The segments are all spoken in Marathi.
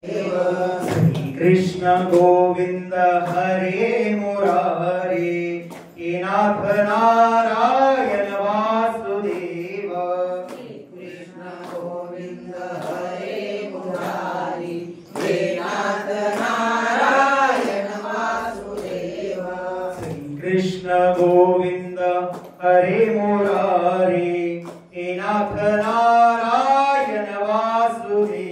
श्री कृष्ण गोविंद हरे मुरारे, हे नाथ नारायण वासुदेव। श्री कृष्ण गोविंद हरे मुरारे, हे नाथ नारायण वासुदेव। श्री कृष्ण गोविंद हरे मुरारे, हे नाथ नारायण वासुदेव।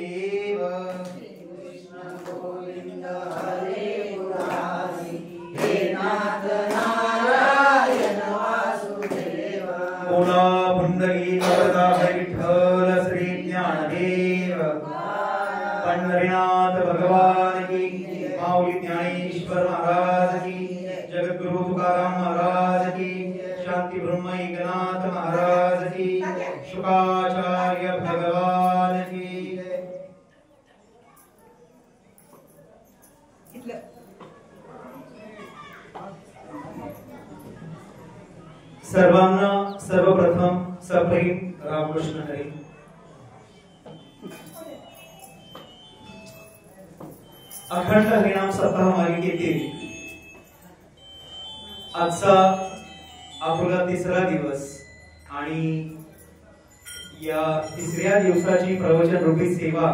विठ्ठल श्री ज्ञानदेव, पंढरीनाथ भगवान की, माऊली ज्ञानेश्वर महाराज की, जगद्गुरु तुकाराम महाराज की, शांती ब्रह्म एकनाथ महाराज की, शुकाचार्य भगवान की। सर्वांना सर्वप्रथम सप्रेम रामकृष्ण हरी। अखंड हरिनाम सप्ताह मालिकेतील आजचा आपला तिसरा दिवस आणि या तिसऱ्या दिवसाची प्रवचन रूपी सेवा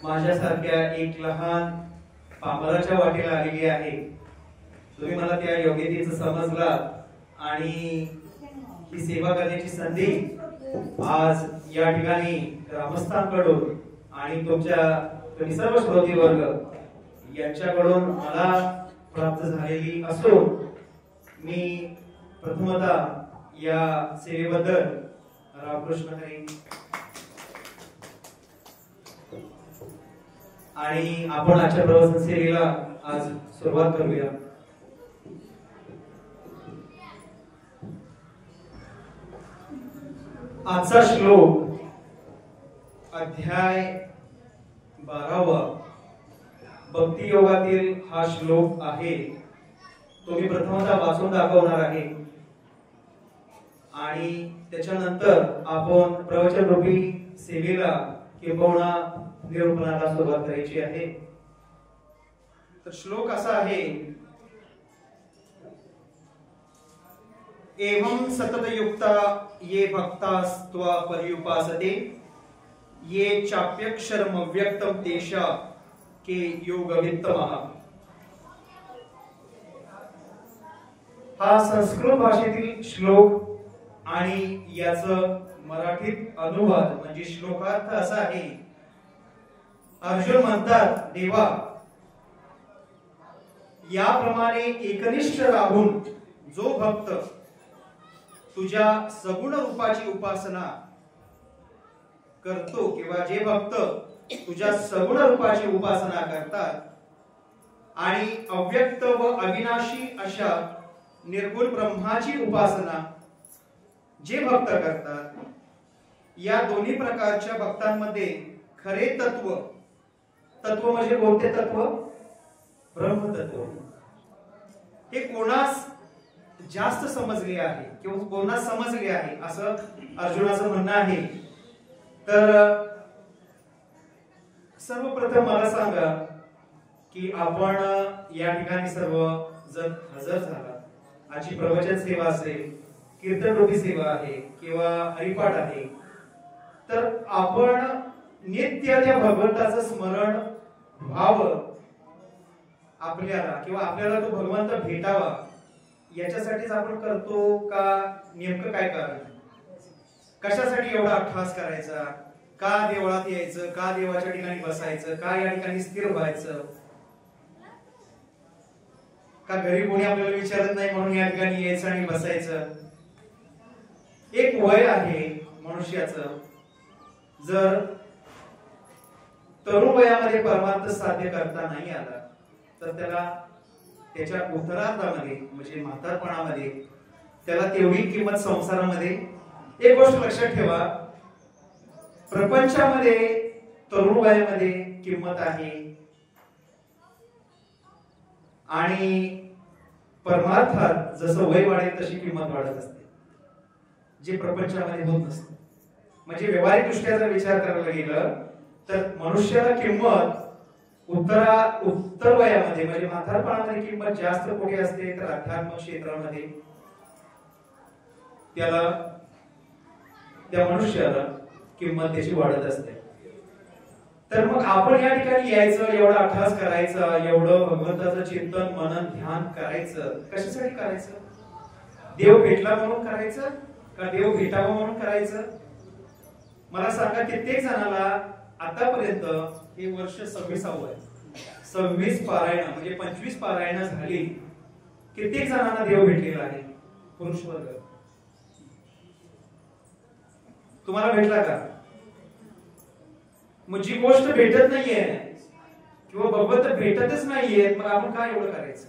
माझ्यासारख्या एक लहान पामराच्या वाटेला आलेली आहे। तुम्ही मला त्या योग्यतेचं समजला आणि ही सेवा करण्याची संधी आज या ठिकाणी ग्रामस्थांकडून आणि तुमच्या सर्व श्रोते वर्ग यांच्याकडून मला प्राप्त झालेली असून मी प्रथमतः या सेवेबद्दल रामकृष्ण हरी। आणि आपण आजच्या प्रवचन सेवेला आज सुरुवात करूया। आजचा श्लोक अध्याय 12 भक्ती योगातील हा श्लोक आहे। तो मी प्रथमतः वाचून दाखवणार आहे आणि त्याच्यानंतर आपण प्रवचन रूपी सेवेला किंवा निरूपणाला सुरुवात करायची आहे। तर श्लोक असा आहे, एवं सतत युक्ता ये भक्तास्त्वा पर्युपासते, ये चाप्यक्षरम व्यक्तम तेषा के योगवित्तमः। हा संस्कृत भाषेतील श्लोक आणि याचं मराठीत अनुवाद म्हणजे श्लोकार्थ असा आहे, अर्जुन म्हणतात, देवा याप्रमाणे एकनिष्ठ राहून जो भक्त तुझ्या सगुण रूपाची उपासना करतो किंवा जे भक्त तुझ्या सगुण रूपाची उपासना करतात आणि अव्यक्त व अविनाशी अशा निर्गुण ब्रह्माची उपासना जे भक्त करतात, या दोन्ही प्रकारच्या भक्तांमध्ये खरे तत्व, तत्व म्हणजे कोणते तत्व? ब्रह्मतत्व हे कोणास जास्त समजले आहे किंवा कोणास समजले आहे असं अर्जुनाचं म्हणणं आहे। तर सर्वप्रथम मला सांगा की आपण या ठिकाणी सर्व जण हजर झालात। आजची प्रवचन सेवा असेल, कीर्तन रूपी सेवा आहे किंवा हरिपाठ आहे, तर आपण नित्य त्या भगवंताचं स्मरण व्हावं आपल्याला किंवा आपल्याला तो भगवंत भेटावा याच्यासाठीच आपण करतो का नेमकं काय कारण? कशासाठी एवढा अट्टहास करायचा? का देवळात यायचं? का देवाच्या ठिकाणी बसायचं? का या ठिकाणी स्थिर व्हायचं? का घरी कोणी आपल्याला विचारत नाही म्हणून या ठिकाणी यायचं आणि बसायचं? एक वय आहे मनुष्याचं, जर तरुण वयामध्ये परमार्थ साध्य करता नाही आला तर त्याला त्याच्या उत्तरार्धामध्ये म्हणजे म्हातारपणामध्ये त्याला तेवढी किंमत संसारामध्ये। एक गोष्ट लक्षात ठेवा, प्रपंचामध्ये तरुण वयामध्ये किंमत आहे आणि परमार्थात जसं वय वाढेल तशी किंमत वाढत असते, जे प्रपंचामध्ये होत नसते। म्हणजे व्यावहारिक दृष्ट्या जर विचार करायला गेलं तर मनुष्याला किंमत उत्तर वयामध्ये म्हणजे म्हातारपणामध्ये किंमत जास्त कुठे असते तर अध्यात्म क्षेत्रामध्ये त्याला त्या मनुष्याला किंमत त्याची वाढत असते. तर मग आपण या ठिकाणी यायचं, एवढा अभ्यास करायचा, एवढं भगवंताचं चिंतन मनन ध्यान करायचं, कशासाठी करायचं? देव भेटला म्हणून करायचं का देव भेटावं म्हणून करायचं? मला सांगा, कित्येक जणाला आतापर्यंत हे वर्ष 26वे आहे, 26 पारायण म्हणजे 25 पारायण झाली, कित्येक जणांना देव भेटलेला आहे? पुरुष वर्ग. तुम्हाला भेटला का? मग जी गोष्ट भेटत नाहीये किंवा भगवंत भेटतच नाहीये, मग आपण काय एवढं करायचं?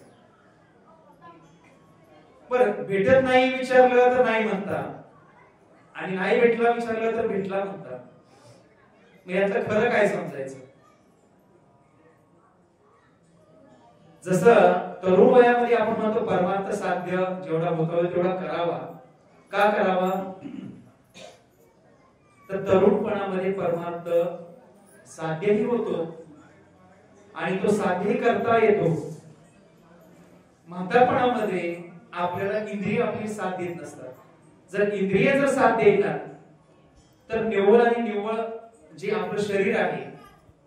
बरं, भेटत नाही विचारलं तर नाही म्हणता, आणि नाही भेटला विचारलं तर भेटला म्हणता. मग यातलं खरं काय समजायचं? जसं तरुण वयामध्ये आपण म्हणतो परमार्थ साध्य जेवढा होतो तेवढा करावा. का करावा? तर तरुणपणामध्ये परमार्थ साध्यही होतो आणि तो साध्यही करता येतो. म्हातारपणामध्ये आपल्याला इंद्रिय आपली साथ देत नसतात. जर इंद्रिय जर साथ देतात तर निव्वळ आणि निव्वळ जे आपलं शरीर आहे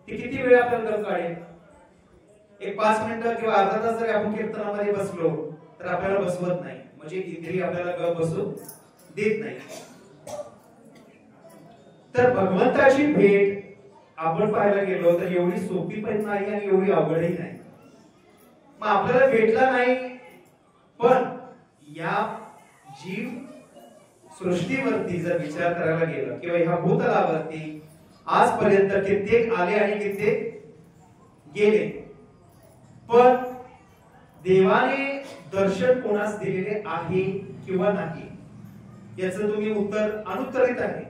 ते किती वेळ आपल्याला दम काढेल? एक 5 मिनिटं किंवा अर्धा तास जर आपण कीर्तनामध्ये बसलो तर आपल्याला बसवत नाही, म्हणजे इंद्रिय आपल्याला गप बसू देत नाही. तर भगवंताची भेट आपण पाहायला गेलो तर एवढी सोपी पण नाही आणि एवढी अवघडही नाही. मग आपल्याला भेटला नाही, पण या जीव सृष्टीवरती जर विचार करायला गेलं किंवा ह्या भूतलावरती आजपर्यंत कित्येक आले आणि कित्येक गेले, पण देवाने दर्शन कोणास दिलेले आहे किंवा नाही याचं तुम्ही उत्तर अनुत्तरित आहे.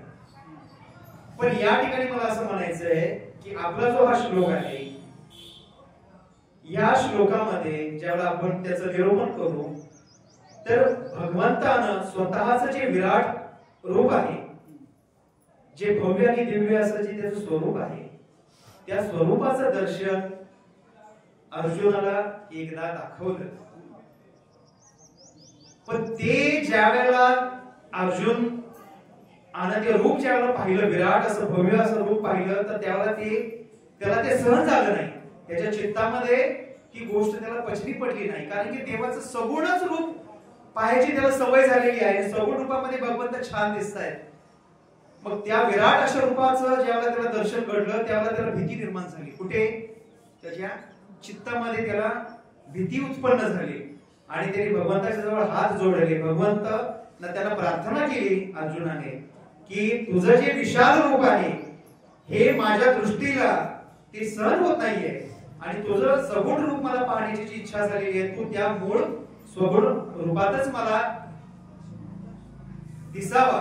पण या ठिकाणी मला असं म्हणायचं आहे की आपला जो हा श्लोक आहे, या श्लोकामध्ये ज्यावेळेला आपण त्याचं निरूपण करू तर भगवंतानं स्वतःच जे विराट रूप आहे, जे भव्य आणि दिव्य असं जे त्याचं स्वरूप आहे, त्या स्वरूपाचं दर्शन अर्जुनाला एकदा दाखवलं. पण ते ज्या वेळेला अर्जुन आणि ते रूप ज्यावेळेला पाहिलं, विराट असं भव्य असं रूप पाहिलं, तर त्यावेळेला त्याला ते सहन झालं नाही. त्याच्या चित्तामध्ये ही गोष्ट त्याला पचनी पडली नाही, कारण की देवाचं सगुणच रूप पाहायची त्याला सवय झालेली आहे. सगुण रूपामध्ये भगवंत छान दिसतायत. मग त्या विराट अशा रूपाचं ज्यावेळेला त्याला दर्शन घडलं त्यावेळेला त्याला भीती निर्माण झाली. कुठे? त्याच्या चित्तामध्ये त्याला भीती उत्पन्न झाली आणि त्याने भगवंताच्या जवळ हात जोडले. भगवंत त्याला प्रार्थना केली अर्जुनाने की तुझं जे विशाल रूप आहे हे माझ्या दृष्टीला ते सहन होत नाहीये आणि तुझं सगुण रूप मला पाहण्याची जी इच्छा झालेली आहे, तू त्या मूळ स्वगुण रूपातच मला दिसावा.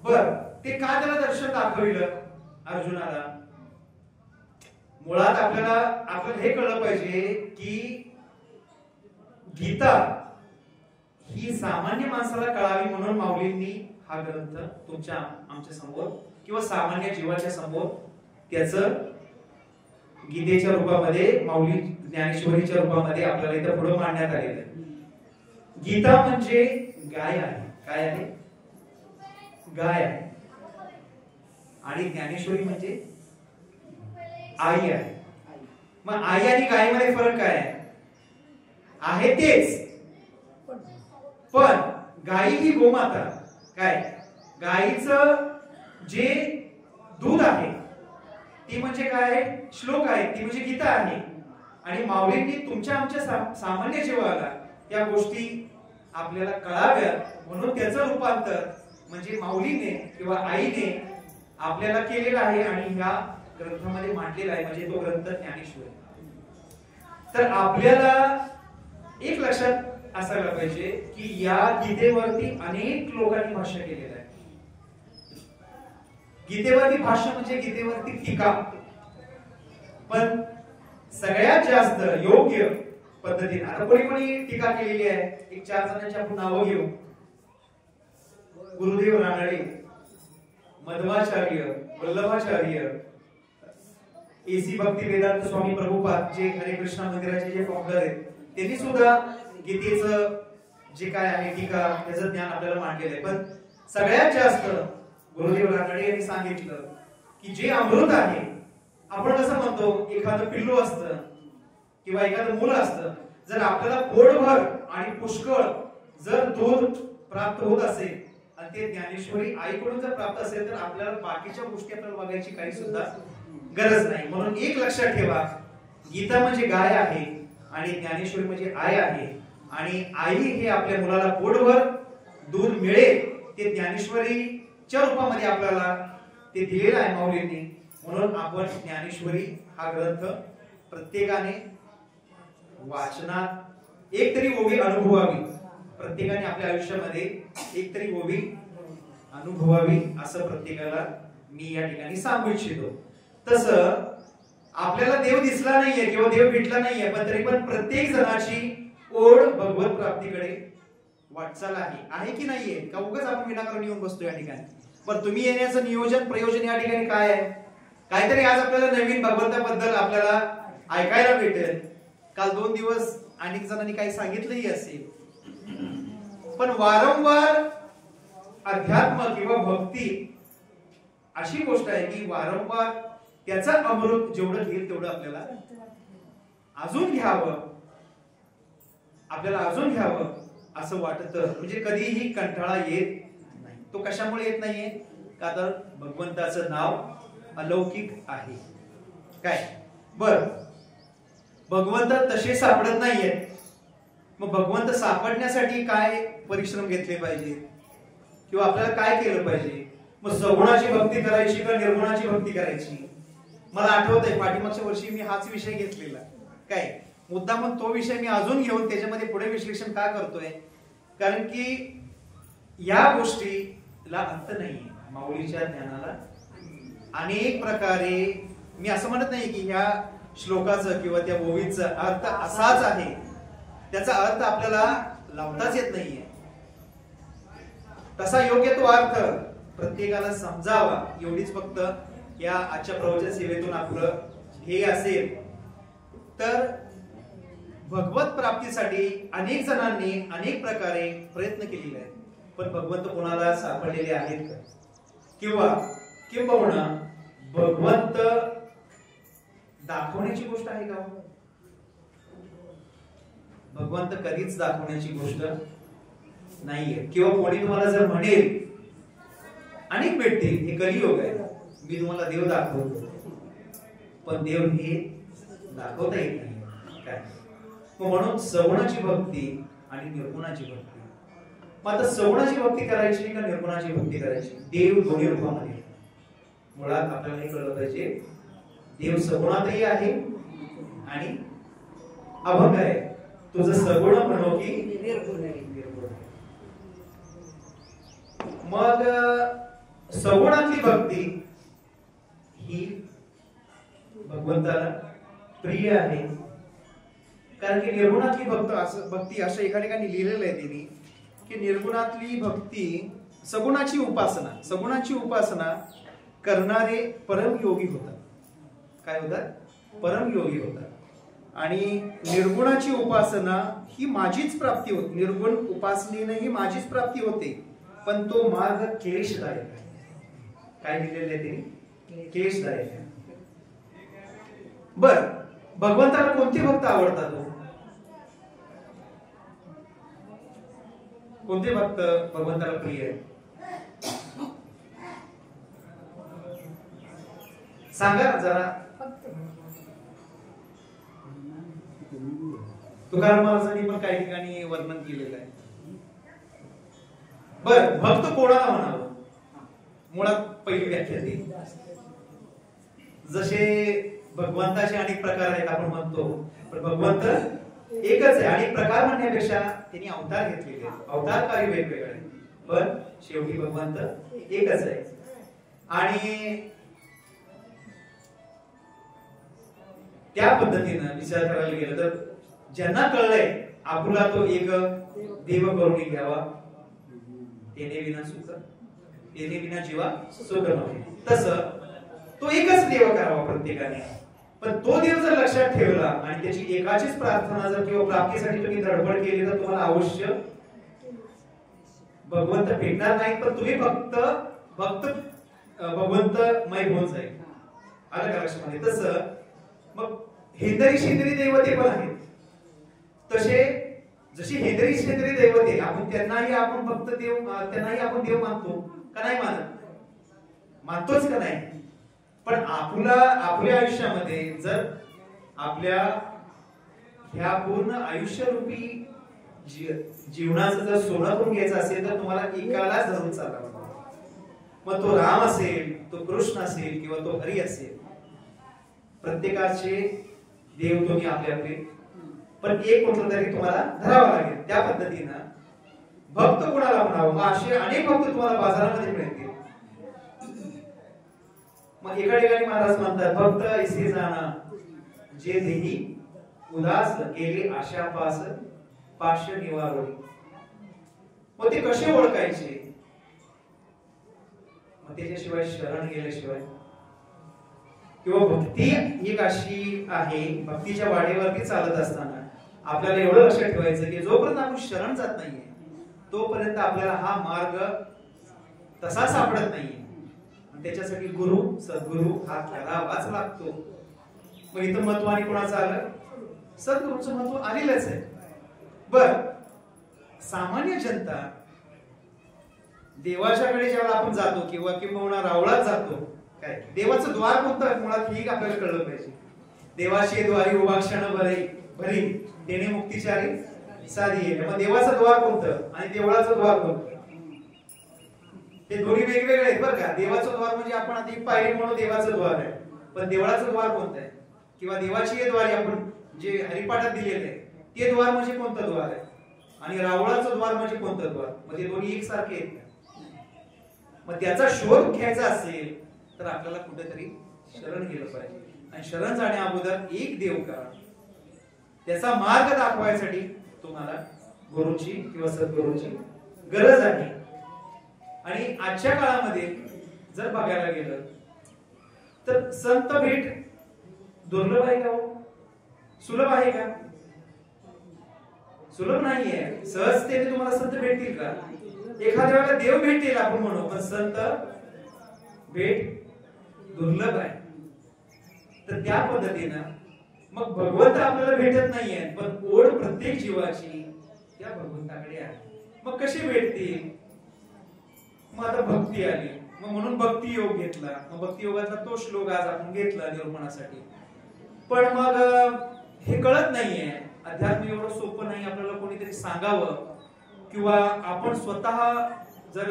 बर, ते का त्याला दर्शन दाखविलं अर्जुनाला? मुळात आपल्याला हे कळलं पाहिजे की गीता ही सामान्य माणसाला कळावी म्हणून माऊलींनी हा ग्रंथ आमच्या समोर किंवा सामान्य जीवाच्या समोर त्याचं गीतेच्या रूपामध्ये, माऊली ज्ञानेश्वरीच्या रूपामध्ये आपल्याला इथं पुढे मांडण्यात आलेलं आहे. गीता म्हणजे गाय आहे. काय आहे? गाय आहे. आणि ज्ञानेश्वरी म्हणजे आई आहे. मग आई आणि गायीमध्ये फरक काय आहे? तेच, पण गायी ही गोमाता. काय? गायीचं जे दूध आहे ती म्हणजे काय? श्लोक आहे, ती म्हणजे गीता आहे. आणि माऊलींनी तुमच्या आमच्या सामान्य जीवाला या गोष्टी आपल्याला कळाव्यात म्हणून त्याचं रूपांतर म्हणजे माऊलीने किंवा आईने आपल्याला केलेलं आहे आणि ह्या ग्रंथामध्ये मांडलेला आहे, म्हणजे तो ग्रंथ ज्ञानेश्वरी. तर आपल्याला एक लक्षात असायला पाहिजे की या गीतेवरती अनेक लोकांनी भाष्य केलेलं आहे. गीतेवरती भाष्य म्हणजे गीतेवरती टीका. पण सगळ्यात जास्त योग्य पद्धतीने आता कोणी टीका केलेली आहे, एक 4 जणांची आपण नावं घेऊ. गुरुदेव रानडे, मध्वाचार्य, वल्लभाचार्य, एसी भक्ती वेदांत स्वामी प्रभुपाद जे हरे कृष्ण मंदिराचे जे फाउंडर आहेत, त्यांनी सुद्धा गीतेचं जे काय आहे टीका त्याचं ज्ञान आपल्याला मांडलेलं आहे. पण सगळ्यात जास्त गुरुदेव रानडे यांनी सांगितलं की जे अमृत आहे, आपण कसं म्हणतो एखादं पिल्लू असतं किंवा एखादं मुलं असतं, जर आपल्याला पोटभर आणि पुष्कळ जर दूध प्राप्त होत असेल आणि ते ज्ञानेश्वरी आईकडून जर प्राप्त असेल तर आपल्याला बाकीच्या गोष्टी आपल्याला बघायची काही सुद्धा गरज नाही. म्हणून एक लक्षात ठेवा, गीता म्हणजे गाय आहे आणि ज्ञानेश्वरी म्हणजे आई आहे. आणि आई हे आपल्या मुलाला पोटभर दूध मिळेल ते ज्ञानेश्वरीच्या रूपामध्ये आपल्याला ते दिलेलं आहे माऊलींनी. म्हणून आपण ज्ञानेश्वरी हा ग्रंथ प्रत्येकाने वाचनात एक तरी ओवी अनुभवावी, प्रत्येकाने आपल्या आयुष्यामध्ये एक तरी ओवी अनुभवावी असं प्रत्येकाला मी या ठिकाणी सांगू इच्छितो. तसं आपल्याला देव दिसला नाहीये किंवा देव भेटला नाहीये, पण तरी पण प्रत्येक जणाची ओढ भगवत प्राप्तीकडे वाटचाल आहे की नाहीये? का उगाच आपण विनाकारण येऊन बसतो या ठिकाणी? पण तुम्ही येण्याचं नियोजन प्रयोजन या ठिकाणी काय आहे? काहीतरी आज आपल्याला नवीन भगवंताबद्दल आपल्याला ऐकायला भेटेल. काल 2 दिवस अनेक जणांनी काही सांगितलंही असेल, पण वारंवार अध्यात्म किंवा भक्ती अशी गोष्ट आहे की वारंवार त्याचं अमृत जेवढं घेईल तेवढं आपल्याला अजून घ्यावं, आपल्याला अजून घ्यावं असं वाटतं. म्हणजे कधीही कंटाळा येत नाही. तो कशामुळे येत नाहीये? का तर भगवंताचं नाव अलौकिक आहे. काय बर, भगवंत तसे सापडत नाहीयेत. मग भगवंत सापडण्यासाठी काय परिश्रम घेतले पाहिजे किंवा आपल्याला काय केलं पाहिजे? मग सगुणाची भक्ती करायची का निर्गुणाची भक्ती करायची? मला आठवतंय पाठीमागच्या वर्षी मी हाच विषय घेतलेला. काय मुद्दाम तो विषय मी अजून घेऊन त्याच्यामध्ये पुढे विश्लेषण का करतोय? कारण की या गोष्टीला अंत नाहीये. माऊलीच्या ज्ञानाला अनेक प्रकारे, मी असं म्हणत नाही की ह्या श्लोकाचं किंवा त्या ओवीचा अर्थ असाच आहे, त्याचा अर्थ आपल्याला लावताच येत नाहीये. तसा योग्य तो अर्थ प्रत्येकाला समजावा एवढीच फक्त या आजच्या प्रवचन सेवेतून आपलं ध्येय असेल. तर भगवत प्राप्तीसाठी अनेक जणांनी अनेक प्रकारे प्रयत्न केलेले आहेत, पण भगवंत कोणाला सापडलेले आहेत का? किंबहुना भगवंत दाखवण्याची गोष्ट आहे का? भगवंत कधीच दाखवण्याची गोष्ट नाहीये. किंवा कोणी तुम्हाला जर म्हणेल अनेक भेटतील, हे कलियुग आहे, मी तुम्हाला देव दाखवतो, पण देव हे दाखवता येत नाही. काय म्हणून सगुणाची भक्ती आणि निर्गुणाची भक्ती. मग आता सगुणाची भक्ती करायची का निर्गुणाची भक्ती करायची? देव दोन्ही रूपामध्ये. मुळात आपल्याला हे कळलं पाहिजे, देव सगुणातही आहे आणि अभंग आहे. तुझं सगुण म्हणो की निर्गुण आहे. मग सगुणातली भक्ती ही भगवंताला प्रिय आहे. कारण की निर्गुणातली भक्ती असं एका ठिकाणी लिहिलेलं आहे त्यांनी की निर्गुणातली भक्ती सगुणाची उपासना करणारे परमयोगी होतात. काय होतात? परमयोगी होतात. आणि निर्गुणाची उपासना ही माझीच प्राप्ती होते. निर्गुण उपासनेने ही माझीच प्राप्ती होते, पण तो मार्ग क्लेशदायक आहे. काय लिहिलेलं आहे त्यांनी? क्लेशदायक आहे. बर, भगवंताला कोणते भक्त आवडतात? कोणते भक्त भगवंताला प्रिय आहे? सांगा जरा. तुकाराम महाराजांनी पण काही ठिकाणी वर्णन केलेलं आहे. बर, भक्त कोणाला म्हणावं? मुळात पहिली व्याख्या ती, जसे भगवंताचे अनेक प्रकार आहेत आपण म्हणतो, पण भगवंत एकच आहे. अनेक प्रकार म्हणण्यापेक्षा त्यांनी अवतार घेतलेले आहेत, अवतार कार्य वेगवेगळे, पण शेवटी भगवंत एकच आहे. आणि त्या पद्धतीनं विचार करायला गेलं तर ज्यांना कळलंय आपुला तो एक देव करून घ्यावा, तेने विना सुख देणे विना जीवा सुख नव्हे. तसं तो एकच देव करावा प्रत्येकाने. पण तो देव जर लक्षात ठेवला आणि त्याची एकाचीच प्रार्थना जर किंवा प्राप्तीसाठी तुम्ही धडपड केली तर तुम्हाला अवश्य भगवंत भेटणार नाही. पण तुम्ही फक्त भगवंतमय होऊन जाईल. आलं का लक्षामध्ये? तसं मग हेंदरी शेंदरी दैवते पण आहेत. तसे जशी हेंदरी शेंदरी दैवते आपण त्यांनाही आपण फक्त देव त्यांनाही आपण देव मानतो का नाही मानत? मानतोच का नाही? पण आपल्या आयुष्यामध्ये जर आपल्या ह्या पूर्ण आयुष्यरूपी जीवनाचं जर सोनं करून घ्यायचं असेल तर तुम्हाला एकालाच धरून चालावं. मग तो राम असेल, तो कृष्ण असेल किंवा तो हरी असेल, प्रत्येकाचे देव तुम्ही आपले आपले, पण एक कुठलं तरी तुम्हाला धरावं लागेल. त्या पद्धतीनं भक्त कोणाला म्हणावं? मग असे अनेक भक्त तुम्हाला बाजारामध्ये मिळतील. मग एका ठिकाणी महाराज म्हणतात, भक्त ऐसे जाणा जे देही उदास केले आशा पाश निवारोळी. मग ते कसे ओळखायचे? मग त्याच्याशिवाय शरण गेल्याशिवाय किंवा भक्ती एक अशी आहे, भक्तीच्या वाटेवरती चालत असताना आपल्याला एवढं लक्षात ठेवायचं की जोपर्यंत आपण शरण जात नाहीये तोपर्यंत आपल्याला हा मार्ग तसा सापडत नाहीये. त्याच्यासाठी गुरु सद्गुरु हा करावाच लागतो. मग इथं महत्व आणि कोणाचं आलं? सद्गुरूचं महत्व आलेलंच आहे. बर, सामान्य जनता देवाच्याकडे जेव्हा आपण जातो किंवा किंवा रावळात जातो, काय देवाचं द्वार कोणतं आहे मुळात हे आपल्याला कळलं पाहिजे. देवाची द्वारी उभा क्षण भरी देणे मुक्तीचारी साधी. मग देवाचं द्वार कोणतं आणि देवळाचं द्वार कोणतं? हे दोन्ही वेगवेगळे आहेत बरं का. देवाचं द्वार म्हणजे आपण आधी पाहिजे म्हणून देवाचं द्वार आहे, पण देवळाचं द्वार कोणतं आहे किंवा देवाची द्वारी आपण जे हरिपाठात दिलेले आहे ते द्वार म्हणजे कोणतं द्वार आहे आणि रावळाचं द्वार म्हणजे कोणतं द्वार? म्हणजे दोन्ही एकसारखे आहेत. मग त्याचा शोध घ्यायचा असेल तर आपल्याला कुठेतरी शरण गेलं पाहिजे. आणि शरण जाण्या अगोदर एक देव करा, त्याचा मार्ग दाखवायसाठी तुम्हाला गुरुची किंवा सद्गुरूची गरज आहे. आणि आजच्या काळामध्ये जर बघायला गेलं तर संत भेट दुर्लभ आहे का? सुलभ आहे का? सुलभ नाहीये. सहजतेने तुम्हाला संत भेटतील का? एखाद्या वेळेला देव भेटतील आपण म्हणू, पण संत भेट दुर्लभ आहे. तर त्या पद्धतीनं मग भगवंत आपल्याला भेटत नाहीये, पण ओढ प्रत्येक जीवाची त्या भगवंताकडे आहे. मग कशी भेटतील? मग आता भक्ती आली, मग म्हणून भक्ती योग घेतला. मग भक्ती योगातला तो श्लोक आज आपण घेतला निरूपणासाठी. पण मग हे कळत नाहीये, अध्यात्म एवढं सोपं नाही. आपल्याला कोणीतरी सांगावं किंवा आपण स्वतः जर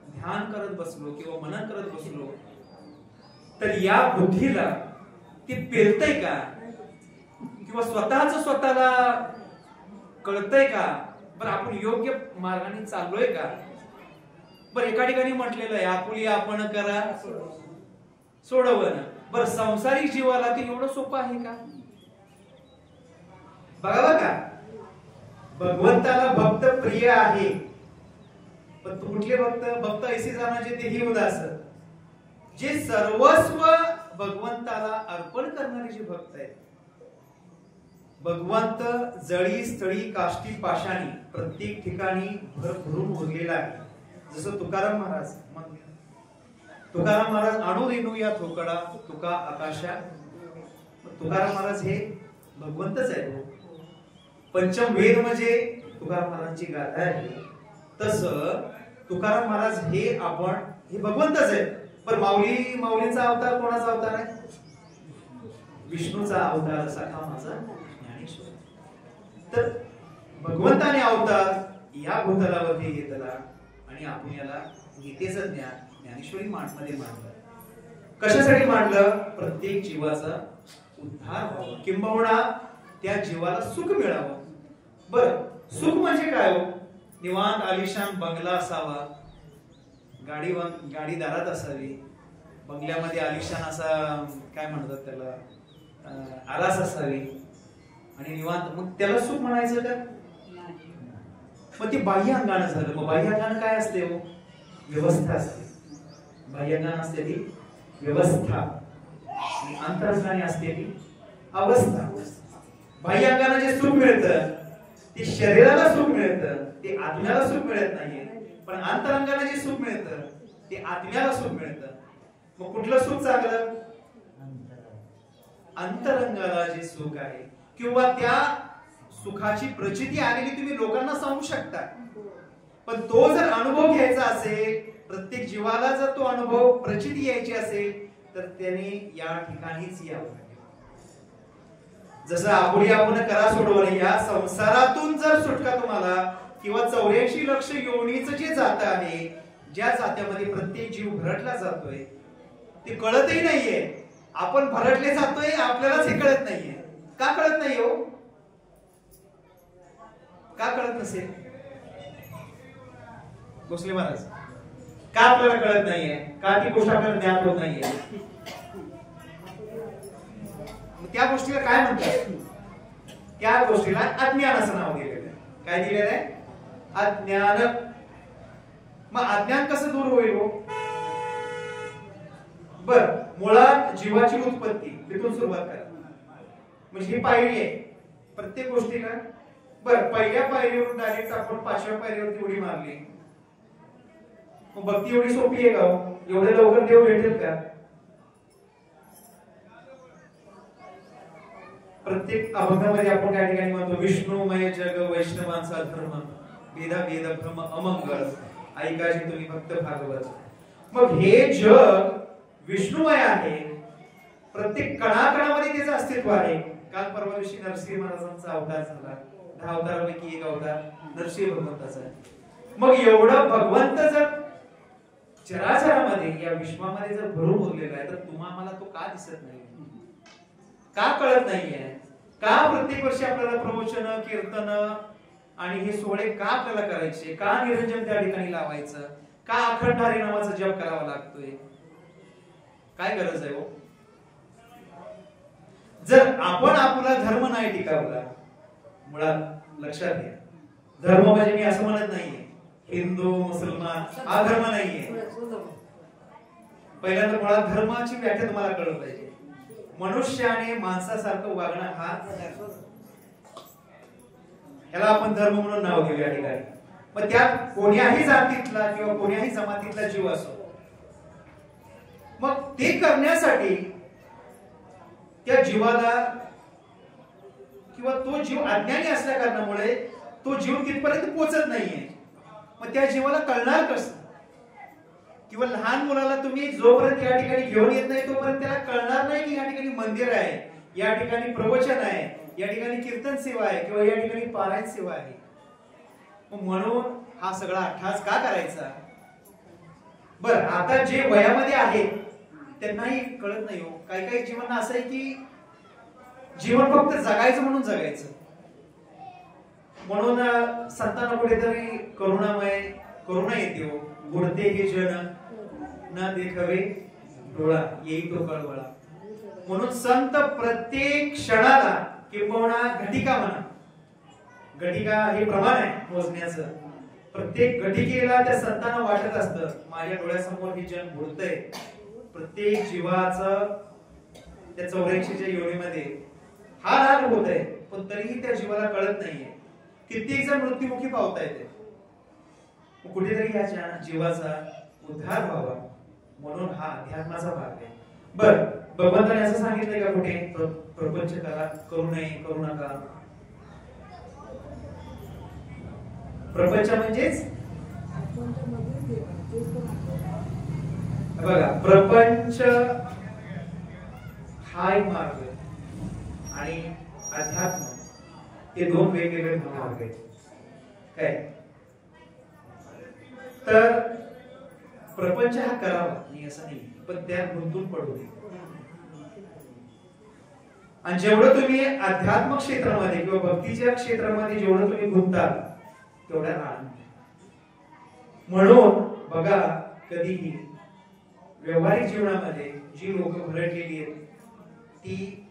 ध्यान करत बसलो किंवा मनन करत बसलो तर या बुद्धीला ते पेलतय का किंवा स्वतःला कळतंय का? बरं, आपण योग्य मार्गाने चाललोय का? बरं, एका ठिकाणी म्हटलेलं आहे आपुली आपण करा सोडवणं. बरं, संसारिक जीवाला ते एवढं सोपं आहे का? बघा का, भगवंताला भक्त प्रिय आहे, पण तू कुठले भक्त? भक्त ऐसे जाणाचे तेही उदास, जे सर्वस्व भगवंताला अर्पण करणारे जे भक्त आहेत. भगवंत जळी स्थळी काष्टी पाषाणी प्रत्येक ठिकाणी भरभरून उरलेला आहे. जसं तुकाराम महाराज आणू रेणू या थोकडा तुका आकाशा. तुकाराम महाराज हे भगवंतच आहे. पंचम वेद म्हणजे तुकाराम महाराजांची गाथा आहे. तसं तुकाराम महाराज हे भगवंतच आहे. पण माऊलींचा अवतार कोणाचा अवतार आहे? विष्णूचा अवतार सखा माझा ज्ञानेश्वर. तर भगवंताने अवतार या भूतलावरती घेतला आणि आपण याला गीतेचं ज्ञान ज्ञानेश्वरी मध्ये मांडलं. कशासाठी मांडलं? प्रत्येक जीवाचा उद्धार व्हावा, किंबहुना त्या जीवाला सुख मिळावं. बरं, सुख म्हणजे काय हो? निवांत आलिशान बंगला असावा, गाडी दारात असावी, बंगल्यामध्ये आलिशान असा काय म्हणतात त्याला आरास असावी आणि निवांत, मग त्याला सुख म्हणायचं का? मग ते बाह्य अंगानं झालं. मग बाह्य अंगानं काय असते हो? व्यवस्था असते, बाह्यांगाने असते ती व्यवस्था आणि अंतरंगाने असते ती अवस्था. बाह्यांगाने जे सुख मिळतं ते शरीराला सुख मिळतं, ते आत्म्याला सुख मिळत नाहीये. पण अंतरंगाने जे सुख मिळतं ते आत्म्याला सुख मिळतं. मग कुठलं सुख चांगलं? अंतरंगाला जे सुख आहे किंवा त्या सुखाची प्रचिती आलेली तुम्ही लोकांना सांगू शकता. पण तो जर अनुभव घ्यायचा असेल, प्रत्येक जीवाला जर तो अनुभव प्रचिती यायची असेल तर त्याने या ठिकाणीच यावं. जसं आपुली आपण करा सोडवणे, या संसारातून जर सुटका तुम्हाला किंवा 84 लक्ष योनीचं जे जात आहे, ज्या जात्यामध्ये प्रत्येक जीव भरटला जातोय ते कळतही नाहीये. आपण भरटले जातोय, आपल्यालाच हे कळत नाहीये. का कळत नाही हो? का कळत नसेल भोसले महाराज? का आपल्याला कळत नाहीये? का ती गोष्ट आपल्याला ज्ञात होत नाहीये? त्या गोष्टीला काय म्हणतात? त्या गोष्टीला अज्ञान असं नाव दिलेलं आहे. काय दिलेलं आहे? अज्ञान. मग अज्ञान कसं दूर होईल हो? बर, मुळात जीवाची उत्पत्ती तिथून सुरुवात करा. म्हणजे ही पायरी आहे प्रत्येक गोष्टीला. बर, पहिल्या पायरीवरून डायरेक्ट आपण 5व्या पायरीवरती उडी मारली. मग भक्ती एवढी सोपी आहे का हो? एवढ्या लवकर देव भेटेल का? प्रत्येक अभंगामध्ये आपण काय ठिकाणी म्हणतो, विष्णुमय जग वैष्णवांचा धर्म, वेदा वेद भ्रम अमंगळ, ऐकायचे तुम्ही भक्त भागवत. मग हे जग विष्णुमय आहे, प्रत्येक कणाकणामध्ये त्याचं अस्तित्व आहे. काल परवा दिवशी नरसिंह महाराजांचा अवतार झाला. 10 अवतारापैकी एक अवतार नरसिंह भगवंताचा आहे. मग एवढं भगवंत जर चराचरामध्ये या विश्वामध्ये जर भरून उरलेला आहे तर तुम्हाला तो का दिसत नाही? का कळत नाहीये? का प्रत्येक वर्षी आपल्याला प्रवचन, कीर्तन आणि हे सोहळे का आपल्याला करायचे? का निरंजन त्या ठिकाणी लावायचं? का अखंड हरिनामाचा जप करावा लागतोय? काय गरज आहे हो? जर आपण आपला धर्म नाही टिकवला, मुळात लक्षात घ्या, धर्म म्हणजे मी असं म्हणत नाहीये हिंदू मुसलमान हा धर्म नाहीये. पहिल्यांदा मुळात धर्माची व्याख्या तुम्हाला कळलं पाहिजे. मनुष्याने माणसासारखं वागणं, हा याला आपण धर्म म्हणून नाव देऊ या ठिकाणी. मग त्यात कोण्याही जातीतला किंवा कोण्याही जमातीतला जीव असो, मग ते करण्यासाठी त्या जीवाला किंवा तो जीव अज्ञानी असल्या कारणामुळे तो जीव तिथपर्यंत पोहोचत नाहीये. मग त्या जीवाला कळणार कसं? किंवा लहान मुलाला तुम्ही जोपर्यंत या ठिकाणी घेऊन येत नाही तोपर्यंत त्याला कळणार नाही की या ठिकाणी मंदिर आहे, या ठिकाणी प्रवचन आहे, या ठिकाणी कीर्तन सेवा आहे किंवा या ठिकाणी पारायण सेवा आहे. म्हणून हा सगळा अठ्ठास का करायचा? बर, आता जे वयामध्ये आहेत त्यांनाही कळत नाही हो. काही काही जीवन असं आहे की जीवन फक्त जगायचं म्हणून जगायचं. म्हणून संतांना कुठेतरी करुणा येते हो. बुडते हे जन न देखवे डोळा, येई तो कळवळा. म्हणून संत प्रत्येक क्षणाला किंबहुना घटिका म्हणा, घटिका हे प्रमाण आहे मोजण्याचं. प्रत्येक घटिकेला त्या संतांना वाटत असतं माझ्या डोळ्यासमोर हे जन बुडतंय. प्रत्येक जीवाचं त्या 84च्या योनीमध्ये हा हाल होत आहे, पण तरीही त्या जीवाला कळत नाहीये. कित्येक जण मृत्युमुखी पावता येते. कुठेतरी या जीवाचा उद्धार व्हावा म्हणून हा अध्यात्माचा भाग आहे. बर, भगवंताने असं सांगितलंय का कुठे प्रपंच करू नये, करू नका? प्रपंच म्हणजेच बघा, प्रपंच हा एक मार्ग आहे आणि अध्यात्म हे दोन वेगवेगळे मार्ग आहेत. काय तर प्रपंच हा करावा नाही असं नाही, पण त्यात गुंतून पडू नये. आणि जेवढं तुम्ही अध्यात्म क्षेत्रामध्ये किंवा भक्तीच्या क्षेत्रामध्ये जेवढं तुम्ही गुंताल तेवढा आनंद. म्हणून बघा, कधीही व्यवहारिक जीवनामध्ये जी लोक भरडलेली आहेत, ती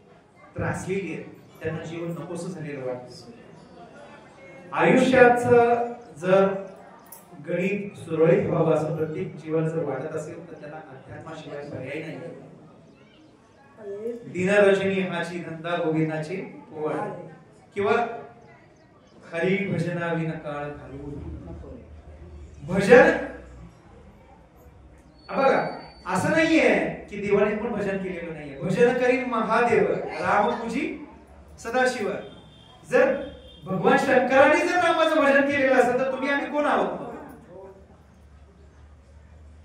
त्रासलेली आहेत, त्यांना जीवन नकोसं झालेलं वाटतं. आयुष्याचं जर गणित सुरळीत व्हावं असं प्रत्येक जीवाला जर वाटत असेल तर त्याला अध्यात्माशिवाय पर्याय नाही. दिनरजनी हाची धंदा गोविंदाची ओवाळ किंवा हरी भजना विनकाळ घालू. भजन बघा असं नाहीये की देवाने पण भजन केलेलं नाहीये. भजन करीन महादेव राम पूजी सदाशिव. जर भगवान शंकराने जर रामाचं भजन केलेलं असेल तर तुम्ही आम्ही कोण आहोत?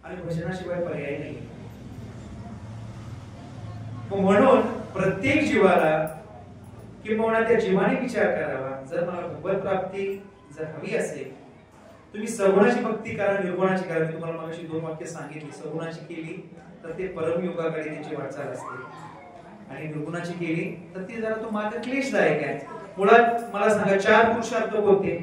आणि भजनाशिवाय पर्याय नाही. म्हणून प्रत्येक जीवाला किंवा त्या जीवाने विचार करावा, जर मला भगवत प्राप्ती जर हवी असेल, तुम्ही सगुणाची भक्ती करा, निर्गुणाची करा. मी तुम्हाला मगाशी 2 वाक्य सांगितली. सगुणाची केली तर ते परमयोगाकडे त्याची वाटचाल असते, आणि निर्गुणाची केली तर ती जरा तो मार्ग क्लेशदायक आहे. मुळात मला सांगा 4 पुरुषार्थ कोणते?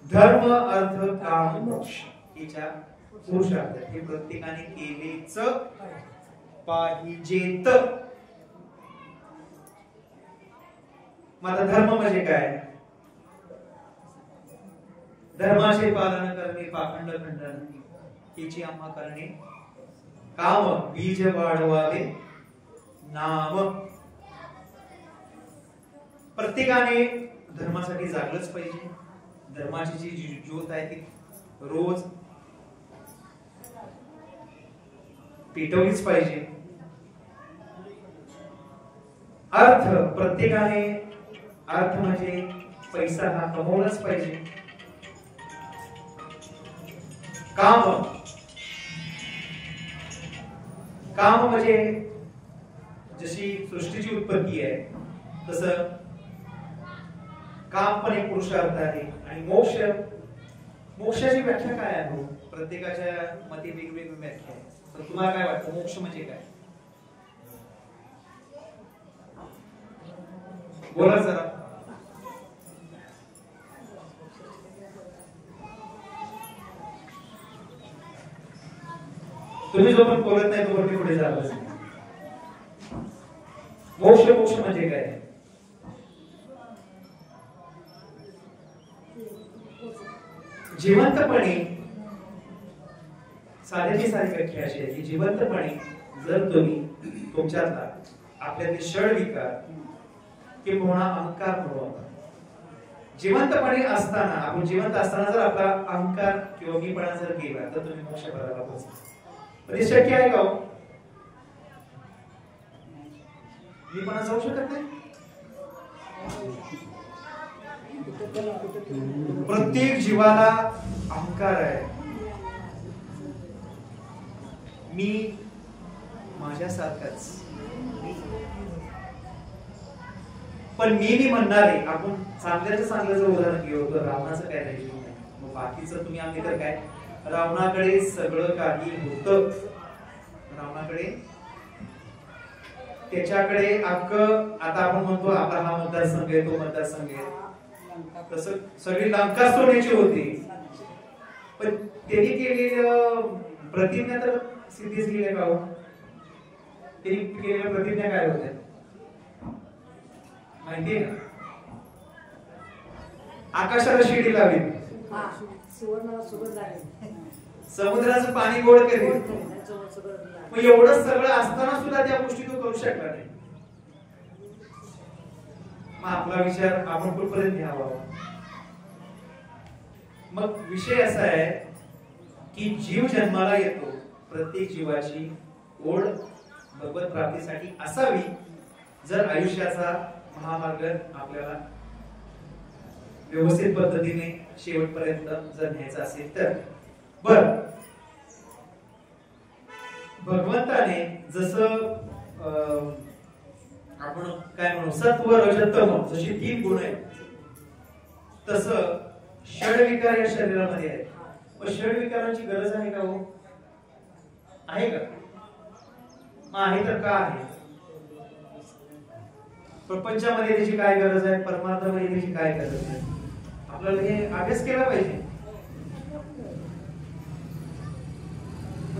धर्म अर्थ काम मोक्ष. हे 4 पुरुषार्थ हे प्रत्येकाने केलेच पाहिजेत. माझा धर्म म्हणजे काय? धर्माचे पालन करणे, पाखंड खंडन याची आम्हा करणे. काम बीज वाढवावे नाम. प्रत्येकाने धर्मासाठी जागलंच पाहिजे. धर्माची जी ज्योत आहे ती रोज पेटवलीच पाहिजे. अर्थ प्रत्येकाने अर्थ म्हणजे पैसा हा कमवलाच पाहिजे. काम काम म्हणजे जशी सृष्टीची उत्पत्ती आहे तसं काम पण एक पुरुषार्थ आहे. आणि मोक्ष, मोक्षाची व्याख्या काय आहे? प्रत्येकाच्या मते वेगवेगळी व्याख्या आहे. तर तुम्हाला काय वाटतं मोक्ष म्हणजे काय? बोला जरा. तुम्ही जो पण बोलत नाही तो पुढे जात. मोक्ष मोक्ष म्हणजे काय? जिवंतपणे साध्याची साधी व्याख्या अशी आहे की जिवंतपणे जर तुम्ही तुमच्यातला आपल्यातले षड विकार किंवा अहंकार म्हणून जिवंतपणे असताना, आपण जिवंत असताना जर आपला अहंकार किंवा मीपणा जर गेला तर तुम्ही मोक्षपदाला पोहोचता. पण हे शक्य आहे का? मीपणा जाऊ शकत नाही. प्रत्येक जीवाला अहंकार आहे. मी माझ्यासारखाच. पण मी म्हणणारे, आपण चांगल्याचं चांगलं जर उदाहरण घेऊ तर रावणाचं काय राहिलं नाही. मग बाकीचं तुम्ही आम्ही तर काय, रावणाकडे सगळं काही होतं. रावणाकडे त्याच्याकडे अख्खं, आता आपण म्हणतो आपला हा मतदारसंघ आहे, तो मतदारसंघ आहे, तसं सगळी लंका सोन्याची होती. पण त्यांनी केलेल्या प्रतिज्ञा तर सिद्धीच गेल्या का? त्यांनी केलेल्या प्रतिज्ञा काय होत्या माहितीये ना? आकाशाला शिडी लावली, समुद्राचं पाणी गोड केले. मग एवढं सगळं असताना सुद्धा त्या गोष्टी तो करू शकला नाही. मग आपला विचार आपण कुठपर्यंत घ्यावा? मग विषय असा आहे की जीव जन्माला येतो, प्रत्येक जीवाची ओढ भगवत प्राप्तीसाठी असावी जर आयुष्याचा महामार्ग आपल्याला व्यवस्थित पद्धतीने शेवटपर्यंत जर न्यायचा असेल तर. बर, भगवंताने जसं आपण काय म्हणू सत्व रज तम जशी 3 गुण आहेत तसं षडविकार या शरीरामध्ये आहेत. पण षडविकारांची गरज आहे का? हो आहे का? मग आहे तर का आहे? प्रपंचामध्ये त्याची काय गरज आहे? परमार्थामध्ये त्याची काय गरज आहे? आपल्याला हे अभ्यास केला पाहिजे.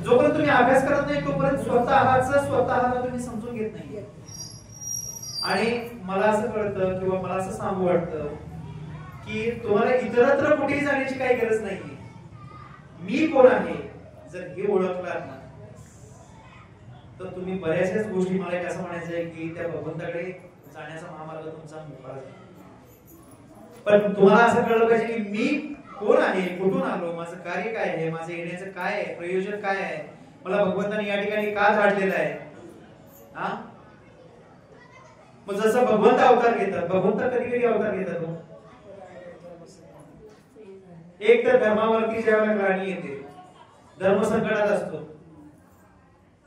जोपर्यंत तुम्ही अभ्यास करत नाही तोपर्यंत स्वतःला तुम्ही समजून घेत नाही. आणि मला असं कळतं किंवा मला असं सांगू वाटतं की तुम्हाला इतरत्र कुठेही जाण्याची काही गरज नाहीये. मी कोण आहे जर हे ओळखलात ना तर तुम्ही बऱ्याचशाच गोष्टी, मला एक असं म्हणायचं आहे की त्या भगवंताकडे जाण्याचा महामार्ग तुमचा मोकळा आहे. पण तुम्हाला असं कळलं पाहिजे की मी कोण आहे, कुठून आलो, माझं कार्य काय आहे, माझं येण्याचं काय आहे, प्रयोजन काय आहे, मला भगवंताने या ठिकाणी का धाडलेलं आहे. हा, मग जसं भगवंत अवतार घेतात, भगवंत कधी कधी अवतार घेतात हो. एक तर धर्मावरती ज्यावेळेला ग्लानी येते, धर्म संकटात असतो,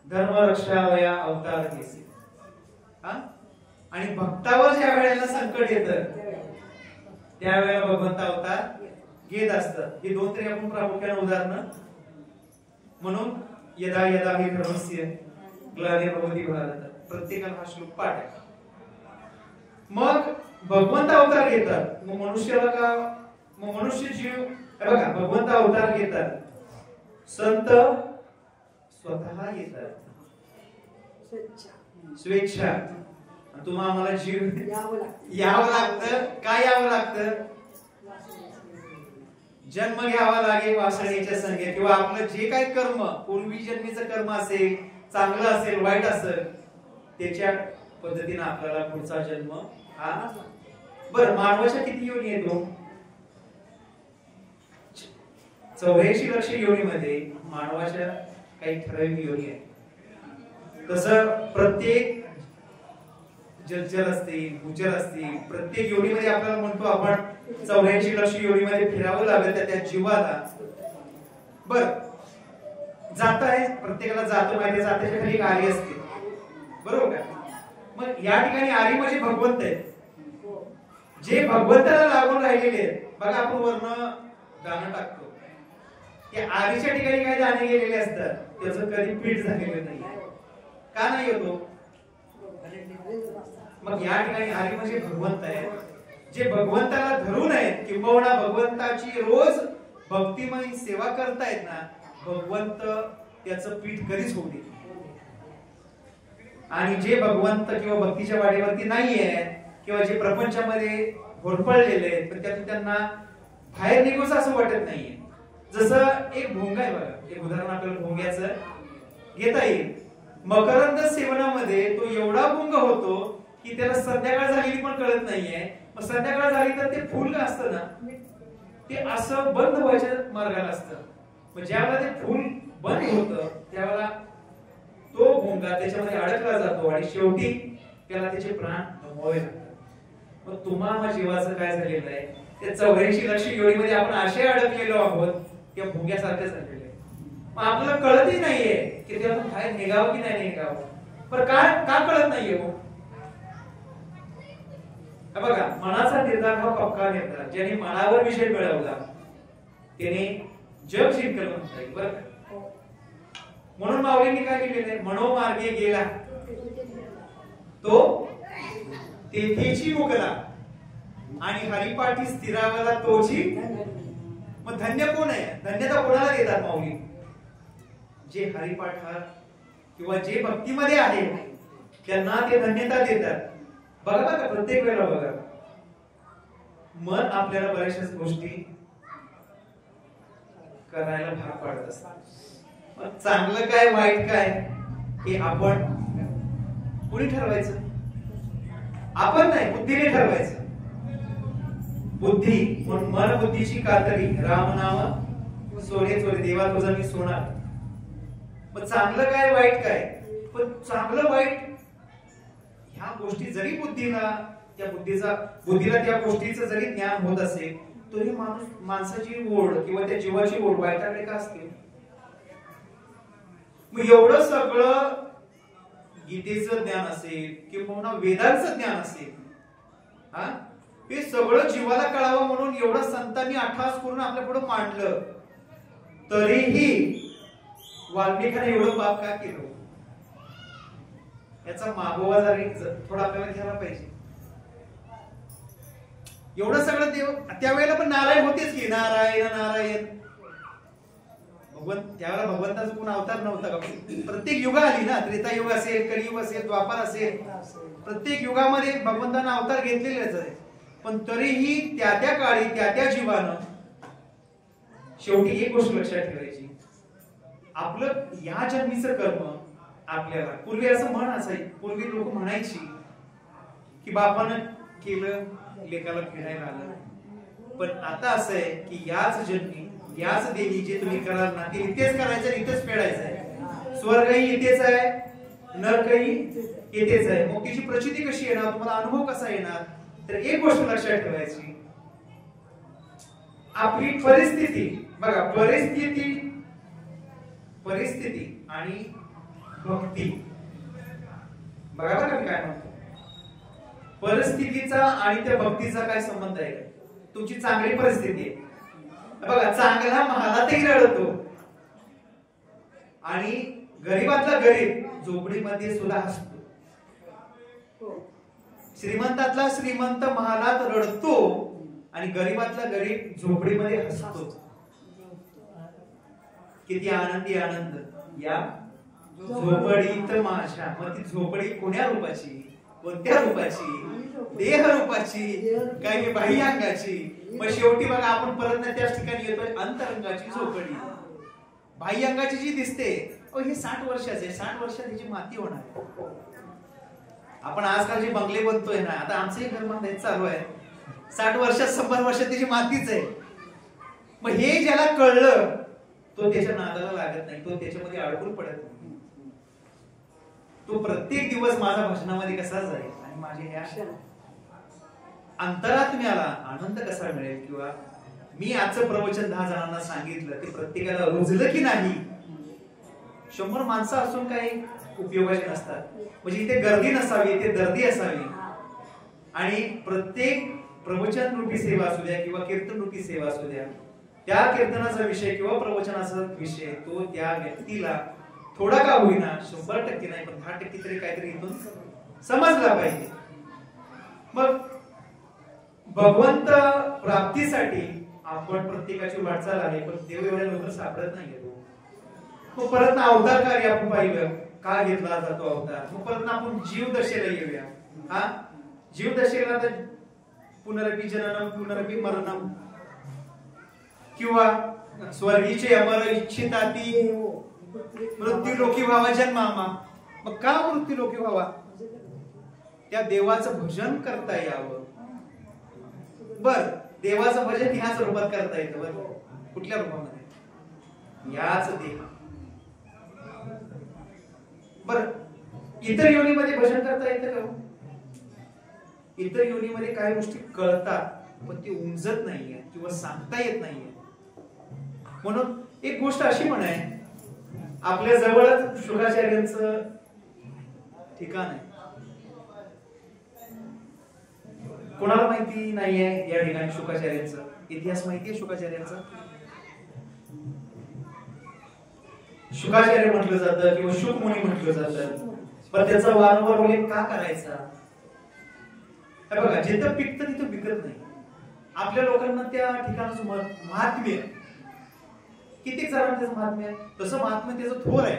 धर्म रक्षावया अवतार घेसे. आणि भक्तावर ज्या वेळेला संकट येतं त्यावेळेला भगवंत अवतार घेत असतात. हे दोन तरी आपण प्रामुख्याने उदाहरणं. म्हणून यदा यदा हि धर्मस्य ग्लानिर्भवति भारत, प्रत्येकाला हा श्लोक पाठ आहे. मग भगवंत अवतार घेतात, मग मनुष्याला का, मग मनुष्य जीव बघा भगवंत अवतार घेतात, संत स्वतः येतात स्वेच्छा. तुम्हाला आम्हाला जीव यावं लागतं. काय यावं लागतं? जन्म घ्यावा लागे वासनेच्या संगे, किंवा आपलं जे काही कर्म, पूर्वी जन्मीचं कर्म असेल, चांगलं असेल वाईट असेल, त्याच्या पद्धतीने आपल्याला पुढचा जन्म हा. बरं, मानवाच्या किती योनी येतो? 84 लक्ष योनीमध्ये मानवाच्या काही ठराविक योनी आहेत. तसं प्रत्येक जलचर असतील, भूचर असतील, प्रत्येक योनीमध्ये आपल्याला म्हणतो आपण 84 लक्ष योनीमध्ये फिरावं लागलं त्या जीवाला. बर, जात आहे, प्रत्येकाला जातो माहिती, जात्याच्या खाली एक आरी असते, बरोबर का? मग या ठिकाणी आरी म्हणजे भगवंत आहे, जे भगवंताला लागून राहिलेले आहेत. बघा आपण वर्ण दाणं टाकतो, त्या आरीच्या ठिकाणी काही दाणे गेलेले असतात, त्याचं कधी पीठ झालेलं नाही. का नाही होतो? मग या ठिकाणी आरी म्हणजे भगवंत आहे, जे भगवंताला धरून आहेत, किंबहुना भगवंताची रोज भक्तिमय सेवा करतायत ना, भगवंत त्याचं पीठ कधीच होऊ दे. आणि जे भगवंत किंवा भक्तीच्या वाटेवरती नाहीये, किंवा जे प्रपंचामध्ये होरपळलेले आहेत, पण त्यातून त्यांना बाहेर निघूच असं वाटत नाहीये. जसं एक भोंगा आहे बघा, एक उदाहरण आपल्याला भोंग्याचं घेता येईल. मकरंद सेवनामध्ये तो एवढा गुंग होतो की त्याला संध्याकाळ झालेली पण कळत नाहीये. मग संध्याकाळ झाली तर ते फुल असतं ना, ते असं बंद व्हायच्या मार्गाला असतं. मग ज्यावेळेला ते फुल बंद होतं त्यावेळेला तो भोंगा त्याच्यामध्ये अडकला जातो आणि शेवटी त्याला त्याचे प्राण गमवावे लागतात. मग तुम्हा जीवाचं काय झालेलं आहे? त्या 84 लक्ष योनीमध्ये आपण असे अडकलेलो आहोत त्या भोंग्यासारखं झालेलं आहे. मग आपल्याला कळतही नाहीये की त्यातून बाहेर निघावं की नाही निघावं. पण का कळत नाहीये हो? बघा, मनाचा निर्धार हा पक्का निर्धार. ज्याने मनावर विजय मिळवला त्याने जग जिंकलं म्हणता येईल, बरं का? म्हणून माऊलींनी काय केलेलं? मनोमार्गे गेला तो तेथेची मुकला आणि हरिपाठी स्थिरावला तोची. मग धन्य कोण आहे? धन्यता कोणाला देतात माऊली? जे हरिपाठात किंवा जे भक्तीमध्ये आहे त्यांना ते धन्यता देतात. बघा बघा, प्रत्येक वेळेला बघा, मन आपल्याला बऱ्याचशा गोष्टी करायला भाग पाडत असतात. मग चांगलं काय वाईट काय हे आपण कोणी ठरवायचं? आपण नाही, बुद्धीने ठरवायचं. बुद्धी म्हणून मन बुद्धीची कातरी, राम नाम सोने चोरे, देवा तुझा मी सोना. मग चांगलं काय वाईट काय? पण चांगलं वाईट ह्या गोष्टी जरी बुद्धीला त्या गोष्टीचं जरी ज्ञान होत असेल तरी माणसाची ओढ किंवा त्या जीवाची ओढ वाईटाकडे का असते? मग एवढं सगळं गीतेचं ज्ञान असेल किंवा वेदांचं ज्ञान असेल, हा, हे सगळं जीवाला कळावं म्हणून एवढं संतांनी अट्टहास करून आपल्या पुढे मांडलं, तरीही वाल्मिकाने एवढं पाप का केलं? याचा मागोवा जरी थोडा आपल्याला घ्यायला पाहिजे. एवढं सगळं देव त्यावेळेला पण नारायण होतेच की, नारायण नारायण. त्यावेळेला भगवंताचा कोण अवतार नव्हता का? प्रत्येक युग आली ना, त्रेतायुग असेल, कलियुग असेल, द्वापार असेल, प्रत्येक युगामध्ये भगवंतांना अवतार घेतलेलेच आहे. पण तरीही त्या त्या काळी त्या त्या जीवानं शेवटी एक गोष्ट लक्षात ठेवायची, आपलं या जन्मीचं कर्म आपल्याला, पूर्वी असं म्हण असायची, पूर्वी लोक म्हणायची की बापानं केलं लेकाला फेडायला आलं, पण आता असं आहे की याच जन्मी याच देवी जे तुम्ही कराल ना ते इथेच करायचं, इथेच फेडायचं आहे. स्वर्गही इथेच आहे, नरकही इथेच आहे. मग तिची प्रचिती कशी येणार, तुम्हाला अनुभव कसा येणार? तर एक गोष्ट लक्षात ठेवायची, आपली परिस्थिती बघा, परिस्थिती आणि भक्ती बघा बघा मी काय म्हणतो, परिस्थितीचा आणि त्या भक्तीचा काय संबंध आहे? तुमची चांगली परिस्थिती आहे बघा, चांगला महालातही रडतो आणि गरीबातला गरीब झोपडीमध्ये सुद्धा हसतो. श्रीमंतातला श्रीमंत महालात रडतो आणि गरीबातला गरीब झोपडीमध्ये हसतो. किती आनंदी आनंद या झोपडीत माझ्या. मग ती झोपडी कोण्या रूपाची, कोणत्या रूपाची? देह रूपाची काही बाह्यांगाची. मग शेवटी बघा आपण परत त्याच ठिकाणी येतोय, अंतरंगाची झोपडी. बाह्यांगाची जी दिसते हे 60 वर्षाचे, 60 वर्षात त्याची माती होणार. आपण आजकाल जे बंगले बनतोय ना, आता आमचंही घर बांधायचं चालू आहे, 60 वर्षात 100 वर्षात त्याची मातीच आहे. मग हे ज्याला कळलं तो त्याच्या नादाला लागत नाही, तो त्याच्यामध्ये अडकून पडत नाही. तो प्रत्येक दिवस माझा भजनामध्ये कसा जाईल आणि माझ्या ह्या अंतरात मला आनंद कसा मिळेल, किंवा मी आजचं प्रवचन 10 जणांना सांगितलं ते प्रत्येकाला रुजलं की नाही. 100 माणसं असून काही उपयोगाचे नसतात. म्हणजे इथे गर्दी नसावी, इथे दर्दी असावी. आणि प्रत्येक प्रवचन रूपी सेवा असू द्या किंवा कीर्तन रूपी सेवा असू द्या, त्या कीर्तनाचा विषय किंवा प्रवचनाचा विषय तो त्या व्यक्तीला थोडा का होईना, 100% नाही पण 10% तरी काहीतरी इथून समजला पाहिजे. मग भगवंत प्राप्तीसाठी आपण प्रत्येकाची वाटचाल आहे, पण देव एवढ्या लवकर सापडत नाही. मग परत ना अवतार कार्य आपण पाहिलं, का घेतला जातो अवतार. मग परत ना आपण जीवदशेला येऊया. हा जीवदशेला तर पुनरपि जननम पुनरपि मरणम, किंवा स्वर्गीचे अमर इच्छिताती मृत्यू लोकी व्हावा जन्मामा. मग का मृत्यू लोकी व्हावा? त्या देवाचं भजन करता यावं. बर, देवाचं भजन ह्याच रूपात करता येतं. बर, कुठल्या रूपामध्ये? याच देह. बर, इतर योनीमध्ये भजन करता येतं का? इतर योनीमध्ये काही गोष्टी कळतात पण ती उमजत नाहीये किंवा सांगता येत नाहीये. म्हणून एक गोष्ट अशी पण आहे, आपल्या जवळच शुकाचार्यांचं ठिकाण आहे. कोणाला माहिती नाहीये या ठिकाणी शुकाचार्यांचा इतिहास? माहितीये शुकाचार्यांचा? शुकाचार्य म्हटलं जातं किंवा शुकमुनी म्हटलं जातं, पण त्याचा वारंवार उल्लेख का करायचा? बघा, जिथं पिकतं तिथं पिकत नाही. आपल्या लोकांना त्या ठिकाणाचं महात्म्य, किती जणांना त्याचं महात्म्य आहे, तसं महात्म्य त्याचं थोर आहे.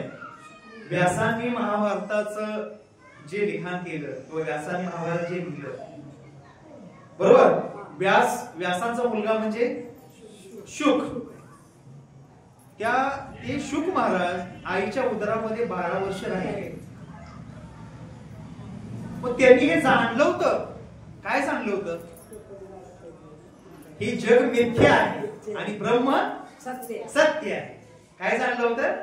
व्यासांनी महाभारताचं जे लिखाण केलं किंवा व्यासांनी महाभारत जे लिहिलं, बरोबर, व्यासांचा मुलगा म्हणजे शुक. ते शुक महाराज आईच्या उदरामध्ये 12 वर्ष राहिले. मग त्यांनी हे जाणलं होतं. काय जाणलं होतं? हे जग मिथ्या आहे आणि ब्रह्म सत्य आहे. काय जाणलं होतं?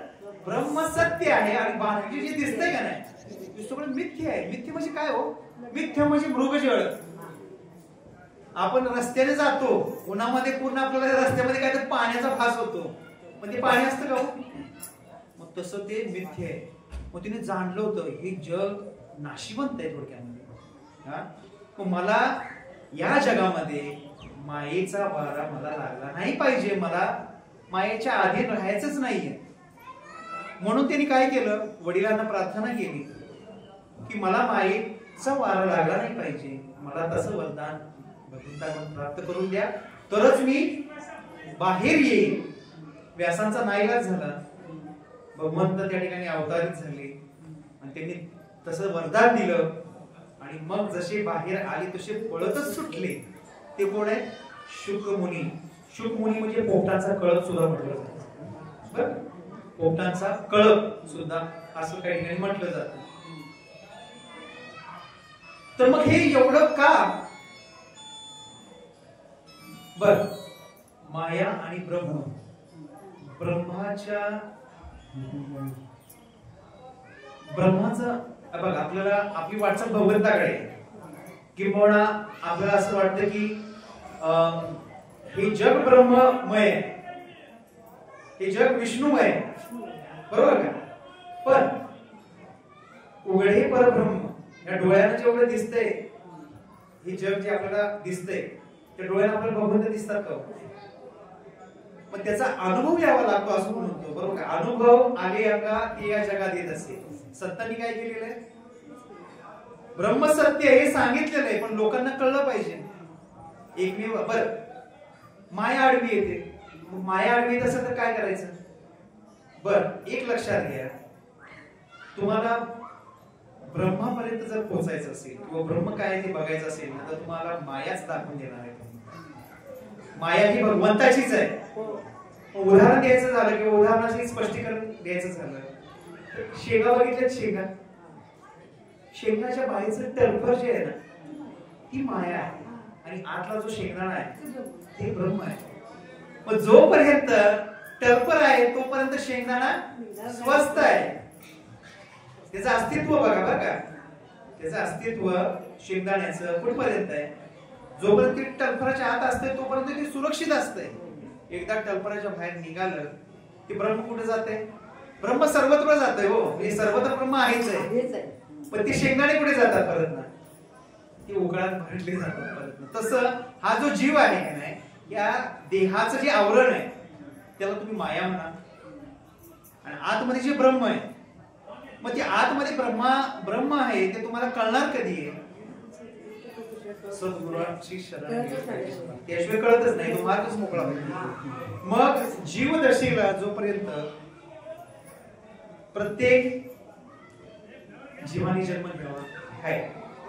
ब्रह्म सत्य आहे आणि बाकी जे दिसतंय का नाही ते सगळं मिथ्या आहे. मिथ्या म्हणजे काय हो? मिथ्या म्हणजे मृगजळ. आपण रस्त्याने जातो, उन्हामध्ये पूर्ण आपल्याला रस्त्यामध्ये काय तर पाण्याचा भास होतो, पण ते पाणी असतं का? मग तसं ते मिथ्या आहे. मग तिने जाणलं होतं हे जग नाशिवंत आहे थोडक्यामध्ये. मग मला या जगामध्ये मायेचा वारा मला लागला नाही पाहिजे, मला मायेच्या अधीन राहायचंच नाहीये. म्हणून त्यांनी काय केलं? वडिलांना प्रार्थना केली की मला मायेचा वारा लागला नाही पाहिजे, मला तसं वरदान भगवंताकडून प्राप्त करून द्या, तरच मी बाहेर येईल. व्यासांचा नाईलाज झाला. भगवंत त्या ठिकाणी अवतारित झाले आणि त्यांनी तसं वरदान दिलं आणि मग जसे बाहेर आले तसे पळतच सुटले. ते कोण आहे? शुकमुनी. शुकमुनी म्हणजे पोपटाचा कळप सुद्धा म्हटलं जातं. बरं, पोपटांचा कळप सुद्धा असं काही ठिकाणी म्हटलं जातं. तर मग हे एवढं का? बर, माया आणि ब्रह्म, ब्रह्माचं बघा, आपल्याला आपली वाटचाल भगवंताकडे, किंबहुना आपल्याला असं वाटतं की हे जग ब्रह्ममय, हे जग विष्णुमय, बरोबर का? पण उघडे परब्रह्म, या डोळ्यानं जेवढं दिसतंय, हे जग जे आपल्याला दिसतंय, त्या डोळ्यानं आपल्याला भगवंत दिसतात का? मग त्याचा अनुभव यावा लागतो असं म्हणतो, बरोबर का? अनुभव आले का ते या जगात येत असते. सत्तानी काय केलेलं आहे? ब्रह्मसत्य हे सांगितलेलं आहे, पण लोकांना कळलं पाहिजे. एकमेव बर, माया आडवी येते. मग माया आडवी येत असेल तर काय करायचं? बर, एक लक्षात घ्या, तुम्हाला ब्रह्मापर्यंत जर पोहोचायचं असेल किंवा ब्रह्म काय ते बघायचं असेल ना, तर तुम्हाला मायाच दाखवून देणार आहे. माया ही भगवंताचीच आहे. उदाहरण द्यायचं झालं किंवा उदाहरणाचे स्पष्टीकरण द्यायचं झालं, शेंगा बघितल्यात? शेंगा, शेंगाच्या बाहेरचं टर्फर जे आहे ना, ती माया आहे, आणि आतला जो शेंगदाणा आहे ते ब्रह्म आहे. मग जोपर्यंत टर्फर आहे तोपर्यंत शेंगदाणा स्वस्त आहे. त्याचं अस्तित्व बघा बरं का, त्याचं अस्तित्व शेंगदाण्याचं कुठपर्यंत आहे? जोपर्यंत ते टर्फराच्या आत असते तोपर्यंत ते सुरक्षित असते. एकदा टर्फराच्या बाहेर निघालं की ब्रह्म कुठे जाते? ब्रह्म सर्वत्र जाते. हो, हे सर्वत्र ब्रह्म आहेच आहे. पण ते शेंगदाणे कुठे जातात परत ना? ते उकळात भरले जातात परत ना. तसं हा जो जीव आहे की नाही, या देहाचं जे आवरण आहे त्याला तुम्ही माया म्हणा, आणि आतमध्ये जे ब्रह्म आहे, मग ते आतमध्ये ब्रह्म आहे ते तुम्हाला कळणार कधी आहे? सद्गुरूंची शरण त्याशिवाय कळतच नाही, तो मार्गच मोकळा होईल. मग जीवदशेला जोपर्यंत प्रत्येक जीवाने जन्म घ्यावा आहे,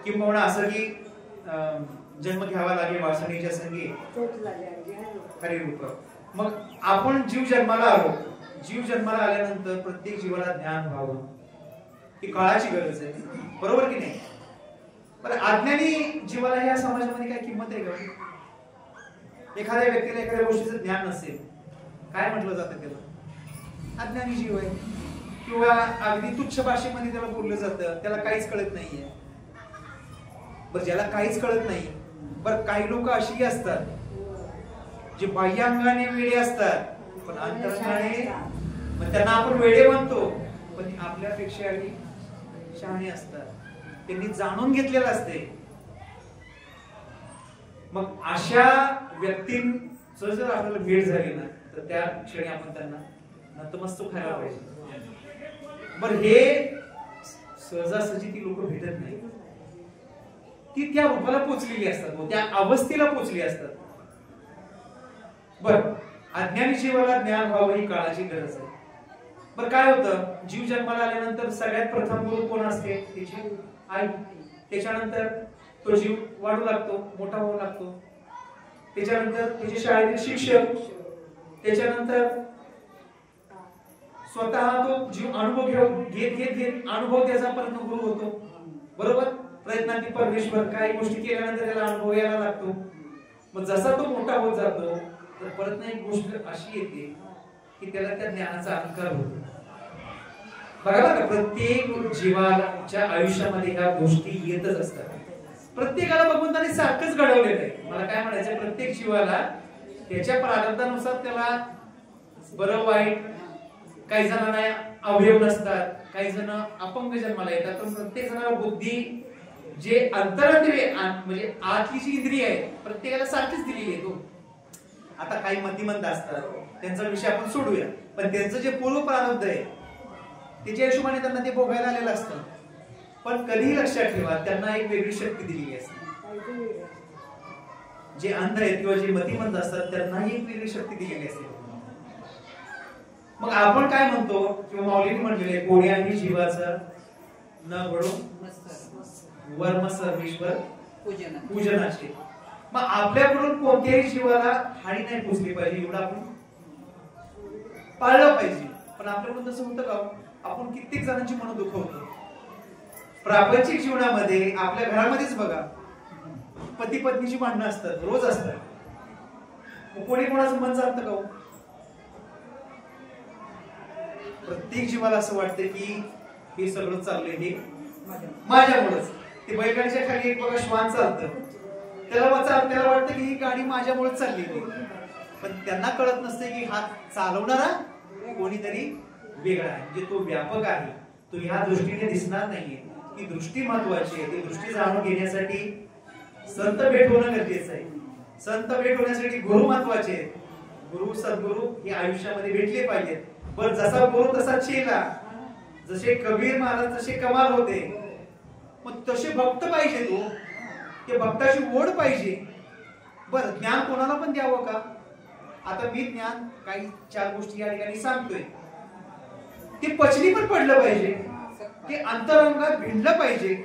किंबहुना असं की जन्म घ्यावा लागेल वासनेच्या संगी खरे रूप. मग आपण जीव जन्माला आलो, जीव जन्माला आल्यानंतर प्रत्येक जीवाला ज्ञान व्हावं ही काळाची गरज आहे, बरोबर की नाही? पण अज्ञानी जीवाला या समाजामध्ये काय किंमत आहे का? एखाद्या व्यक्तीला एखाद्या गोष्टीचं ज्ञान नसेल, काय म्हटलं जातं त्याला? अज्ञानी जीव आहे, किंवा अगदी तुच्छ भाषेमध्ये त्याला बोललं जातं, त्याला काहीच कळत नाहीये. बरं, ज्याला काहीच कळत नाही, बरं काही लोक अशी असतात जे बाह्यांगाने वेडे असतात पण अंतरंगाने, मग त्यांना आपण वेडे म्हणतो, पण आपल्यापेक्षा शहाणे असतात, त्यांनी जाणून घेतलेलं असते. मग अशा व्यक्तींचं जर आपल्याला भेट झाली ना, तर त्या क्षणी आपण त्यांना नतमस्तक व्हायला पाहिजे. बरं, हे सहजासहजी ती लोक भेटत नाही, ती त्या रूपाला पोचलेली असतात, त्या अवस्थेला पोचली असतात. बर, अज्ञानी जीवाला ज्ञान व्हावं ही काळाची गरज आहे. बर, काय होतं? जीव जन्माला आल्यानंतर सगळ्यात प्रथम गुरु कोण असते? त्याची आई. त्याच्यानंतर तो जीव वाढू लागतो, मोठा होऊ लागतो. त्याच्यानंतर त्याचे शाळेतील शिक्षक, त्याच्यानंतर स्वतः तो जीव अनुभव घेत अनुभव त्याचा परत गुरु होतो, बरोबर? प्रयत्नांनी परमेश्वर काही गोष्टी केल्यानंतर त्याला अनुभव यायला लागतो. मग जसा तो मोठा होत जातो तर परत ना एक गोष्ट अशी येते की त्याला त्या ज्ञानाचा अहंकार होतो. बघा ना, प्रत्येक जीवाच्या आयुष्यामध्ये ह्या गोष्टी येतच असतात. प्रत्येकाला भगवंताने सारखंच घडवलेलं आहे. मला काय म्हणायचं, प्रत्येक जीवाला त्याच्या प्रारब्धानुसार त्याला बरं वाईट, काही जणांना अवयव नसतात, काही जण अपंग जन्माला येतात, पण प्रत्येक जणाला बुद्धी जे अंतरात्मे म्हणजे आतली जी इंद्रिय आहे प्रत्येकाला सारखीच दिलेली आहे. आता काही मतिमंद असतात, त्यांचा विषय आपण सोडूया, पण त्यांचं जे पूर्व प्रारब्ध आहे त्याच्या हिशोबाने त्यांना ते भोगायला आलेलं असतं. पण कधीही लक्षात ठेवा, त्यांना एक वेगळी शक्ती दिलेली असते. जे अंध आहेत किंवा जे मतिमंद असतात त्यांनाही एक वेगळी शक्ती दिलेली असते. मग आपण काय म्हणतो किंवा माऊलीने म्हटलेले, कोण्याही जीवाचा न घडो वर्म सर्वेश्वर पूजनाचे. मग आपल्याकडून कोणत्याही जीवाला हानी नाही पोचली पाहिजे एवढं आपण पाळलं पाहिजे. पण आपल्याकडून तसं होतं का? आपण कित्येक जणांची मन दुखवतो. प्रापंचिक जीवनामध्ये आपल्या घरामध्येच बघा, पती पत्नीची भांडणं असतात, रोज असतात. कोणी कोणाचं मन जाणतं का? प्रत्येक जीवाला असं वाटतं की हे सगळं चाललंय हे माझ्यामुळेच. ते बैलगाडीच्या खाली एक बघा श्वान चालतं, त्याला वाटतं की ही गाडी माझ्यामुळेच चालली, पण त्यांना कळत नसते की हा चालवणारा कोणीतरी वेगळा आहे, म्हणजे तो व्यापक आहे, तो ह्या दृष्टीने दिसणार नाहीये. ती दृष्टी महत्वाची आहे. ती दृष्टी जाणून घेण्यासाठी संत भेट होणं गरजेचं आहे. संत भेट होण्यासाठी गुरु महत्वाचे आहेत. गुरु सद्गुरु हे आयुष्यामध्ये भेटले पाहिजेत. पण जसा गुरु तसा चेला, जसे कबीर महाराज जसे कमाल होते, मग तसे भक्त पाहिजे. तो ते भक्ताची ओढ पाहिजे. बर, ज्ञान कोणाला पण द्यावं का? आता मी ज्ञान काही 4 गोष्टी या ठिकाणी सांगतोय, ते पचनी पण पडलं पाहिजे, ते अंतरंगात भिडलं पाहिजे.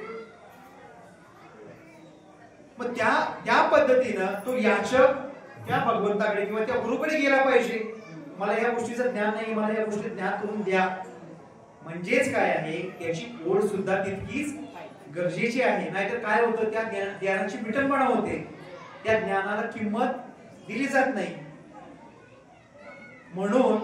मग त्या पद्धतीनं तो याचक त्या भगवंताकडे किंवा त्या गुरुकडे गेला पाहिजे. मला या गोष्टीचं ज्ञान नाही, मला या गोष्टी ज्ञान करून द्या. म्हणजेच काय आहे, त्याची ओढ सुद्धा तितकीच गरजेची आहे. नाहीतर काय होतं, त्या ज्ञानाची विटंबना होते, त्या ज्ञानाला किंमत दिली जात नाही. म्हणून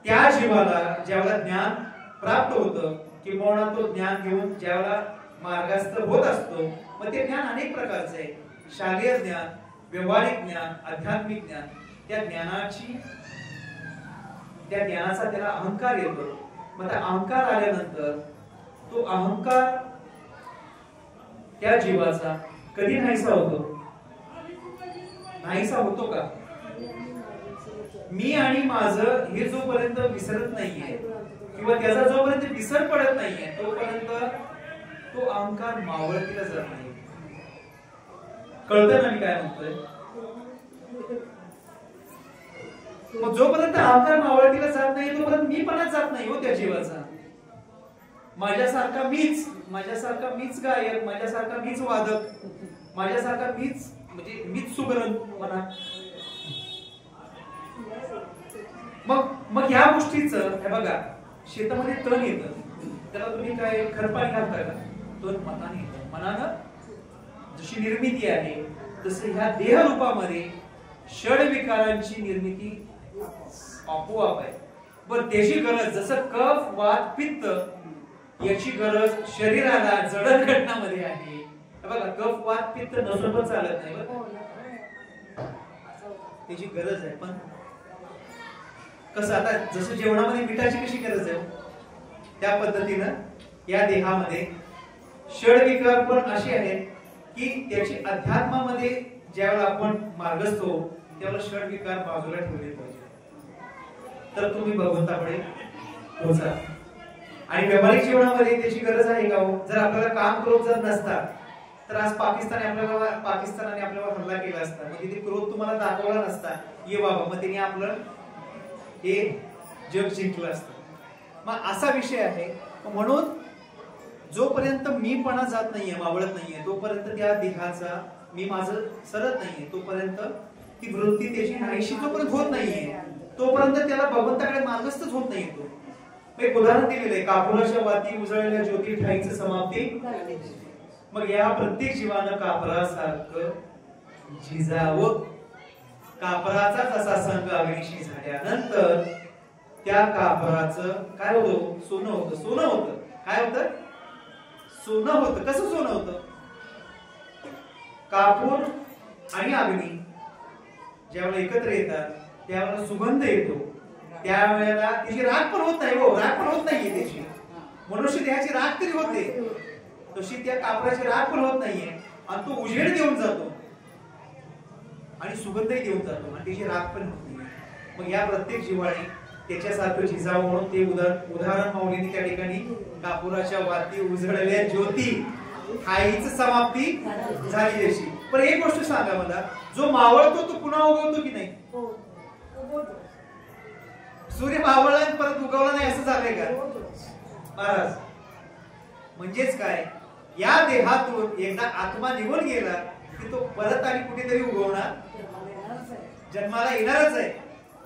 त्या जीवाला ज्यावेळेला ज्ञान प्राप्त होतं किंवा तो ज्ञान घेऊन ज्यावेळेला मार्गस्थ होत असतो, मग ते ज्ञान अनेक प्रकारचे आहे. शालेय ज्ञान, व्यवहारिक ज्ञान, आध्यात्मिक ज्ञान. त्या ज्ञानाचा त्याला अहंकार येतो. मग त्या अहंकार आल्यानंतर तो अहंकार त्या जीवाचा कधी नाहीसा होतो? नाहीसा होतो का? मी आणि माझं हे जोपर्यंत विसरत नाहीये किंवा त्याचा जोपर्यंत विसर पडत नाहीये, तोपर्यंत तो अहंकार मावळतीला जात नाही. कळतं ना मी काय म्हणतोय? मग जोपर्यंत अहंकार मावळतीला जात नाही, तोपर्यंत मी पणाच जात नाही हो त्या जीवाचा. माझ्यासारखा मीच गायक, माझ्यासारखा मीच वादक, माझ्यासारखा मीच सुगरण म्हणा. मग ह्या गोष्टीचं हे बघा, शेतामध्ये तण येतं, त्याला तुम्ही काय खरपाणी घालता का? तण मनाने येतं. मनानं जशी निर्मिती आहे तसं ह्या देह रूपामध्ये षड विकारांची निर्मिती आपोआप आहे. पण त्याची गरज जसं कफ वात पित्त याची गरज शरीराला जडणघडणामध्ये आहे. बघा, कफ वात पित्त नसून पण चालत नाही, त्याची गरज आहे. पण कसं, आता जसं जेवणामध्ये मिठाची कशी गरज आहे, त्या पद्धतीनं या देहामध्ये षडविकार पण असे आहेत की त्याची अध्यात्मामध्ये ज्यावेळेला आपण मार्गस्थ होऊ त्यावेळेला षडविकार बाजूला ठेवले पाहिजे, तर तुम्ही भगवंताकडे पोहोचा. आणि व्यावहारिक जीवनामध्ये त्याची गरज आहे का हो? जर आपल्याला काम क्रोध जर नसता तर आज पाकिस्तानाने आपल्यावर हल्ला केला असता, मग तिथे क्रोध तुम्हाला दाखवला नसता, ये बाबा, मग त्यांनी आपलं हे जग जिंकलं असतं. मग असा विषय आहे. म्हणून जोपर्यंत मीपणा जात नाहीये, मावळत नाहीये, तोपर्यंत त्या देहाचा मी माझं सरत नाहीये, तोपर्यंत ती वृत्ती त्याची नाहीशी जोपर्यंत होत नाहीये, तोपर्यंत त्याला भगवंताकडे मार्गस्थच होत नाही. तो एक उदाहरण दिलेलं आहे, कापुराच्या वाती उजळलेल्या ज्योती ठाईची समाप्ती. मग या प्रत्येक जीवानं कापरासारखं झिजावं. कापराचा जसा संग अग्नीशी झाल्यानंतर त्या कापराचं काय होतं? सोनं होतं. काय होतं? सोनं होतं. कसं सोनं होतं? कापूर आणि अग्नी ज्यावेळेला एकत्र येतात त्यावेळेला सुगंध येतो, त्यावेळेला त्याची राख पण होत नाही हो, राख पण होत नाहीये त्याची. मनुष्य देहाची राख तरी होते, तशी त्या कापराची राख पण होत नाहीये. आणि तो उजेड देऊन जातो आणि सुगंधही देऊन जातो आणि त्याची राख पण होत नाही. मग या प्रत्येक जीवाने त्याच्यासारखं झिजावं म्हणून ते उदाहरण माऊलीने त्या ठिकाणी कापुराच्या वाती उजळलेल्या ज्योती ठाईची समाप्ती झाली अशी. पण एक गोष्ट सांगा मला, जो मावळतो तो पुन्हा उगवतो की नाही? सूर्य मावळला आणि परत उगवला नाही असं झालंय का महाराज? म्हणजेच काय, या देहातून एकदा आत्मा निघून गेला की तो परत आणि कुठेतरी उगवणार, जन्माला येणारच आहे.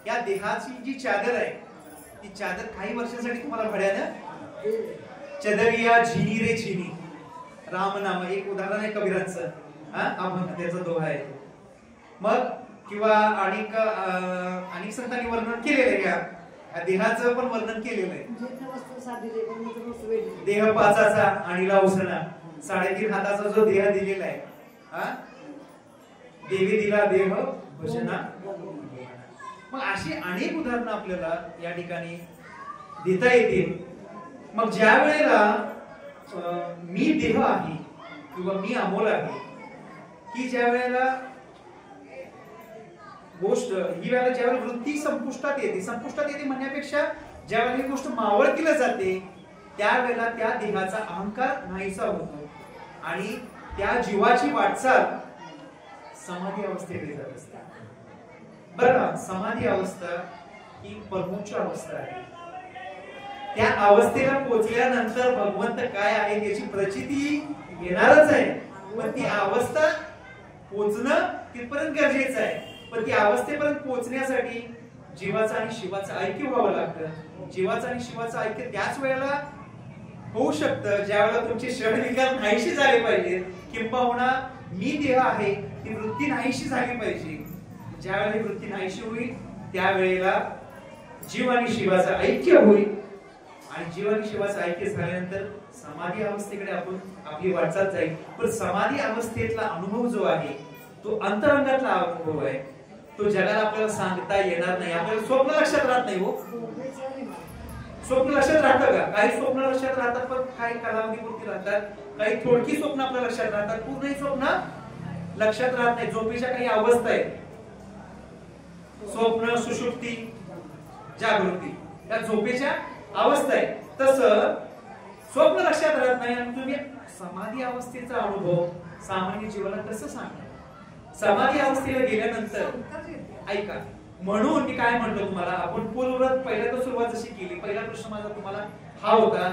या देहाची जी चादर आहे ती चादर काही वर्षांसाठी तुम्हाला भाड्यानं, चदरिया झिनी रे झिनी, राम नाम एक उदाहरण आहे कबीरांचं, अभंग त्याचा दोहा आहे. मग किंवा अनेक संतांनी वर्णन केलेलं आहे, या देहाचं पण वर्णन केलेलं आहे. देह पाचाचा आणिला उसणा, 3.5 हाताचा जो देह दिलेला आहे, देवी दिला देह भजना. मग अशी अनेक उदाहरणं आपल्याला या ठिकाणी देता येतील. मग ज्या वेळेला मी देह आहे किंवा मी अमोल आहे, की ज्या वेळेला गोष्ट ही वेळेला ज्यावेळेला वृत्ती संपुष्टात येते म्हणण्यापेक्षा ज्यावेळेला ही गोष्ट मावळतीला जाते, त्यावेळेला त्या देहाचा अहंकार नाहीसा होतो आणि त्या जीवाची वाटचाल समाधी अवस्थेकडे जात असते. बरं, समाधी अवस्था ही परमोच्च अवस्था आहे. त्या अवस्थेला पोहोचल्यानंतर भगवंत काय आहे त्याची प्रचिती येणारच आहे. पण ती अवस्था पोहोचणं तिथपर्यंत गरजेचं आहे. पण ती अवस्थेपर्यंत पोहोचण्यासाठी जीवाचं आणि शिवाचं ऐक्य व्हावं लागतं. जीवाचं आणि शिवाचं ऐक्य त्याच वेळेला होऊ शकतं ज्या वेळेला तुमचे षडविकार नाहीशी झाले पाहिजे, किंबहुना मी देह आहे ती वृत्ती नाहीशी झाली पाहिजे. ज्या वेळेला वृत्ती नाहीशी होईल त्यावेळेला जीव आणि शिवाचं ऐक्य होईल आणि जीव आणि शिवाचं ऐक्य झाल्यानंतर समाधी अवस्थेकडे आपण आपली वाटचाल जाईल. पण समाधी अवस्थेतला अनुभव जो आहे तो अंतरंगातला अनुभव आहे. तो जगाला आपल्याला सांगता येणार नाही. आपल्याला स्वप्न लक्षात राहत नाही. हो, स्वप्न लक्षात राहतं का? काही स्वप्न लक्षात राहतात पण काही कालावधीपुरती राहतात. काही थोडकी स्वप्न आपल्या लक्षात राहतात, पूर्ण स्वप्न लक्षात राहत नाही. झोपेच्या काही अवस्था आहेत, स्वप्न, सुषुप्ती, जागृती, या झोपेच्या अवस्था आहे. तसं स्वप्न लक्षात राहत नाही आणि तुम्ही समाधी अवस्थेचा अनुभव सामान्य जीवनात कसं सांगणार? समाधी अवस्थेला गेल्यानंतर ऐका, म्हणून मी काय म्हणतो तुम्हाला, आपण पूर्वव्रत पहिल्यांदा सुरुवात जशी केली, पहिला प्रश्न माझा तुम्हाला हा होता,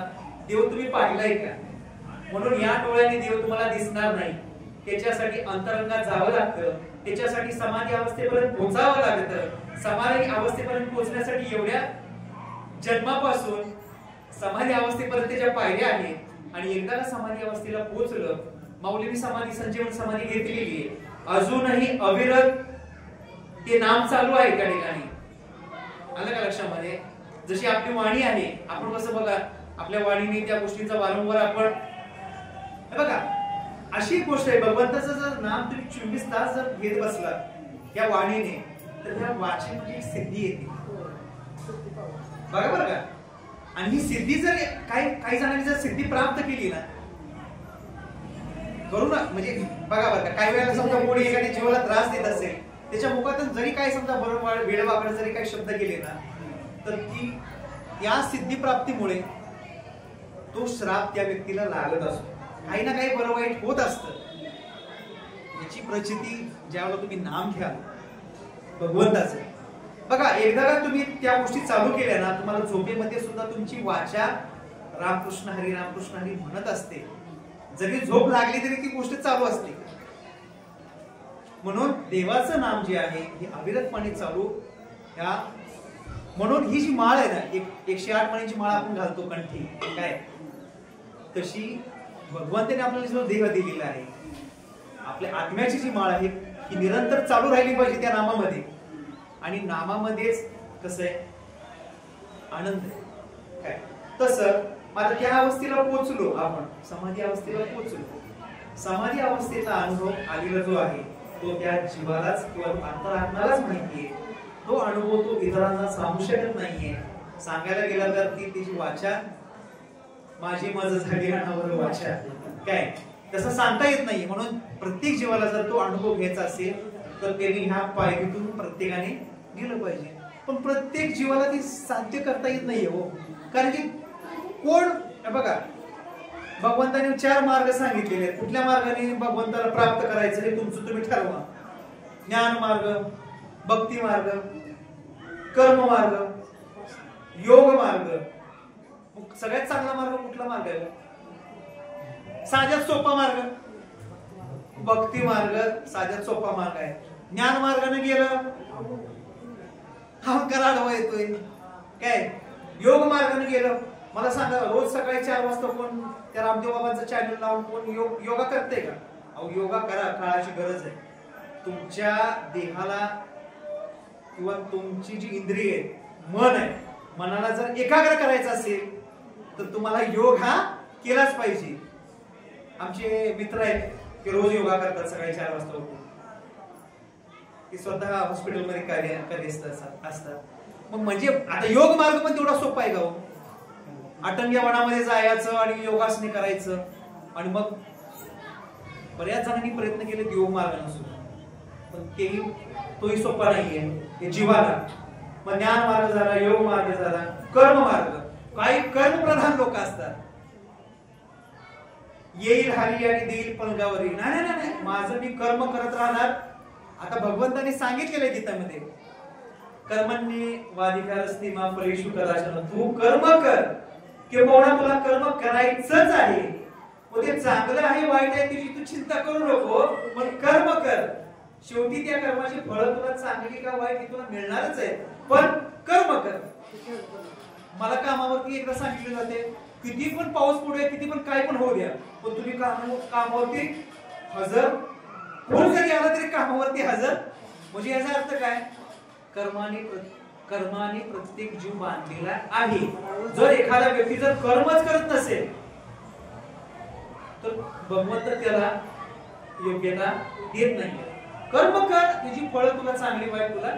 देव तुम्ही पाहिलाय का? म्हणून या डोळ्याने देव तुम्हाला दिसणार नाही. त्याच्यासाठी अंतरंगात जावं लागतं, त्याच्यासाठी समाधी अवस्थेपर्यंत पोहोचावं लागतं. समाधी अवस्थेपर्यंत पोहोचण्यासाठी एवढ्या जन्मापासून समाधी अवस्थेपर्यंतच्या पायऱ्या आहेत आणि एकदा का समाधी अवस्थेला पोहोचलं, मौलवी समाधी, संजीवन समाधी घेतलेली आहे, अजूनही अविरत ते नाम चालू आहे त्या ठिकाणी. आलं का लक्षामध्ये? जशी आपली वाणी आहे, आपण कसं बघा आपल्या वाणीने त्या गोष्टींचा वारंवार आपण बघा, अशी गोष्ट आहे, भगवंताचं जर नाम तुम्ही 24 तास जर घेत बसला या वाणीने तर त्या वाचेमध्ये एक सिद्धी येते. बघा बरं का? आणि ही सिद्धी जर काही जणांनी जर सिद्धी प्राप्त केली ना, करू ना, म्हणजे बघा बरं का, काही वेळेला समजा कोणी एखाद्या जीवाला त्रास देत असेल, त्याच्या मुखातून जरी काही समजा बरोबर वेळवाकडे जरी काही शब्द गेले ना, तर ती या सिद्धी प्राप्तीमुळे तो श्राप त्या व्यक्तीला लागत असतो. काही ना काही बरं वाईट होत असतं. याची प्रचिती ज्यावेळेला तुम्ही नाम घ्याल भगवंताचं, बघा एकदा का तुम्ही त्या गोष्टी चालू केल्या ना, तुम्हाला झोपेमध्ये सुद्धा तुमची वाचा रामकृष्ण हरी रामकृष्ण हरी म्हणत असते. जरी झोप लागली तरी ती गोष्ट चालू असते. म्हणून देवाचं नाम जे आहे हे अविरतपणे चालू, म्हणून ही जी माळ आहे ना, 108 मणीची माळ आपण घालतो कंठी, काय तशी भगवंताने आपल्याला जो देह दिलेला आहे, आपल्या आत्म्याची जी माळ आहे ही निरंतर चालू राहिली पाहिजे त्या नामामध्ये. आणि नामामध्येच कसं आहे आनंद आहे काय. तसं आता त्या अवस्थेला पोहोचलो आपण, समाधी अवस्थेला पोहोचलो. समाधी अवस्थेचा अनुभव आलेला जो आहे तो त्या जीवालाच किंवा अंतरात्म्यालाच माहितीये. तो अनुभव तो इतरांना सांगू शकत नाहीये. सांगायला गेला तर ती तिची वाचा माझी मज झाली अनावर वाचा, काय तसं सांगता येत नाही. म्हणून प्रत्येक जीवाला जर तो अनुभव घ्यायचा असेल तर त्यांनी ह्या पायरीतून प्रत्येकाने गेलं पाहिजे. पण प्रत्येक जीवाला ती साध्य करता येत नाहीये. हो, कारण की कोण बघा, भगवंताने 4 मार्ग सांगितलेले आहेत. कुठल्या मार्गाने भगवंताला प्राप्त करायचं हे तुमचं तुम्ही ठरवा. ज्ञान मार्ग, भक्ती मार्ग, कर्म मार्ग, योग मार्ग. सगळ्यात चांगला मार्ग कुठला मार्ग आहे? साध्यात सोपा मार्ग भक्ती मार्ग साध्यात सोपा मार्ग आहे. ज्ञान मार्गाने गेलं अहंकार आडवा येतोय. काय योग मार्गाने गेलं, मला सांगा रोज सकाळी 4 वाजता कोण त्या रामदेव बाबांचं चॅनल लावून कोण योगा करते का? अहो योगा करा, काळाची गरज आहे. तुमच्या देहाला किंवा तुमची जी इंद्रिय आहे, मन आहे, मनाला जर एकाग्र करायचं असेल तर तुम्हाला योग हा केलाच पाहिजे. आमचे मित्र आहेत ते रोज योगा करतात सकाळी 4 वाजता उठून. ते स्वतः हॉस्पिटलमध्ये कार्यरत असतात. मग म्हणजे आता योग मार्ग पण तेवढा सोपा आहे का हो? अटंग्या वनामध्ये जायचं आणि योगासने करायचं, आणि मग बऱ्याच जणांनी प्रयत्न केले योग मार्गाने सुद्धा, पण तोही सोपा नाहीये हे जीवाला. मग ज्ञान मार्ग झाला, योग मार्ग झाला, कर्म मार्ग. काही कर्मप्रधान लोक असतात. येईल हरी आणि देईल पलंगावरी. नाही, माझं मी कर्म करत राहणार. आता भगवंताने सांगितलेलं गीतामध्ये, कर्मण्ये वाधिकारस्ते मा फलेषु कदाचन. तू कर्म कर, किंवा तुला कर्म करायचंच आहे. ते चांगलं आहे वाईट आहे त्याची तू चिंता करू नको, पण कर्म कर. शेवटी त्या कर्माची फळं तुला चांगली का वाईट हे तुला मिळणारच आहे, पण कर्म कर. मला कामावरती एकदा सांगितलं जाते, किती पण पाऊस पडूया, किती पण काय पण होऊ द्या, पण तुम्ही कामावरती हजर. कोण जरी आला तरी कामावरती हजर. म्हणजे याचा अर्थ काय? कर्माने प्रत्येक जीव बांधलेला आहे. जर एखादा व्यक्ती जर कर्मच करत नसेल तर भगवंत त्याला योग्यता देत नाही. कर्म कर, त्याची फळं तुला चांगली वाईट तुला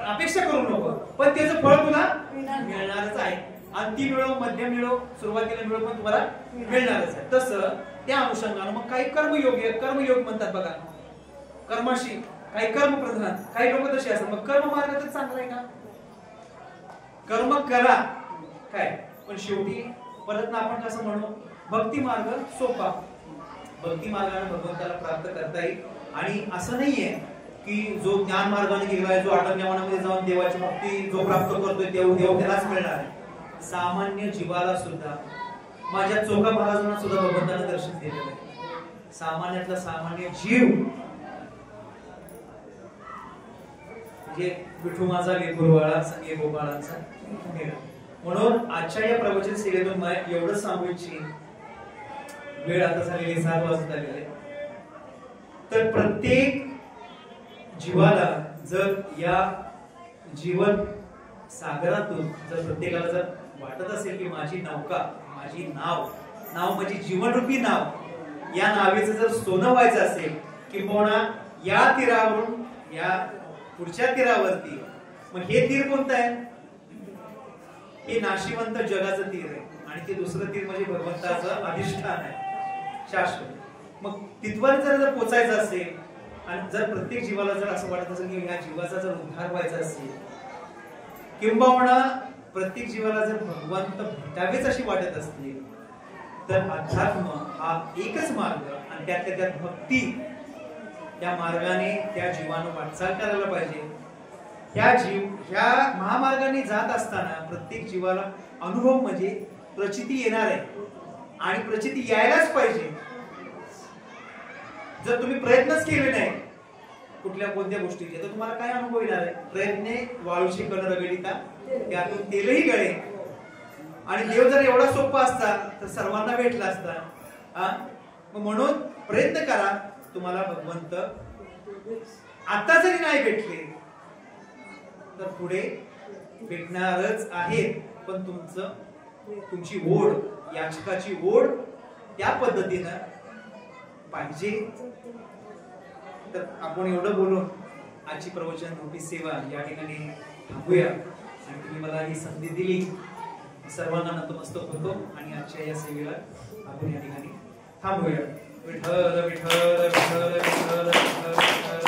अपेक्षा करू नको, पण त्याचं फळ तुला मिळणारच आहे. अंतिम मिळो, मध्यम मिळो, सुरुवातीला मिळो, पण तुम्हाला मिळणारच आहे. तसं त्या अनुषंगाने मग काही कर्मयोग म्हणतात बघा. कर्माशी काही कर्म प्रधान, काही लोक तसे असतात. मग कर्म मार्ग तर चांगला आहे का? कर्म करा काय, पण शेवटी परत ना आपण कसं म्हणू, भक्ती मार्ग सोपा. भक्ती मार्गाने भगवंताला प्राप्त करता येईल. आणि असं नाहीये की जो ज्ञान मार्गाने गेलाय, जो आटंक्यामध्ये जाऊन देवाची भक्ती जो प्राप्त करतोय देव त्यालाच मिळणार आहे. सामान्य जीवाला सुद्धा, माझ्या चोखा महाराजांना सुद्धा भगवंताने दर्शन दिलेलं आहे. सामान्यातला सामान्य जीव म्हणजे विठू माझा लेकुरवाळा संगे गोपाळांचा. म्हणून आजच्या या प्रवचन सेवेतून एवढंच सांगू इच्छिन, वेळ आता झालेली 7 वाजत आलेले, तर प्रत्येक जीवाला जर या जीवन सागरातून जर प्रत्येकाला जर वाटत असेल की माझी नौका, माझी नाव म्हणजे जीवनरूपी नाव, या नावेचं जर सोनं व्हायचं असेल, किंवा या तीरावरून या पुढच्या तीरावरती, मग हे तीर कोणतं आहे? हे नाशिवंत जगाचं तीर आहे. आणि ते दुसरं तीर म्हणजे भगवंताचं अधिष्ठान आहे, शाश्वत. मग तिथवर जर पोचायचं असेल, आणि जर प्रत्येक जीवाला जर असं वाटत असेल की या जीवाचा जर उद्धार व्हायचा असेल, किंबहुना प्रत्येक जीवाला जर भगवंत भेटावेच अशी वाटत असतील, तर अध्यात्म हा एकच मार्ग, आणि त्यातल्या त्यात भक्ती, त्या मार्गाने त्या जीवानं वाटचाल करायला पाहिजे. ह्या महामार्गाने जात असताना प्रत्येक जीवाला अनुभव म्हणजे प्रचिती येणार आहे, आणि प्रचिती यायलाच पाहिजे. जर तुम्ही प्रयत्नच केले नाही कोणत्या गोष्टीचे, तर तुम्हाला काय अनुभव येणार आहे? प्रयत्ने वाळूची कण रगडिता त्यातून तेलही गळे. आणि देव जर एवढा सोपा असता तर सर्वांना भेटला असता. म्हणून प्रयत्न करा. तुम्हाला भगवंत आता जरी नाही भेटले तर पुढे भेटणारच आहेत, पण तुमची ओढ, याचकाची ओढ त्या पद्धतीनं पाहिजे. तर आपण एवढं बोलून आजची प्रवचन रूपी सेवा या ठिकाणी थांबूया. आणि तुम्ही मला ही संधी दिली, सर्वांना नतमस्तक होतो. आणि आजच्या या सेवेला आपण या ठिकाणी थांबूया. विठ्ठल विठ्ठल विठ्ठल विठ्ठल विठ्ठल.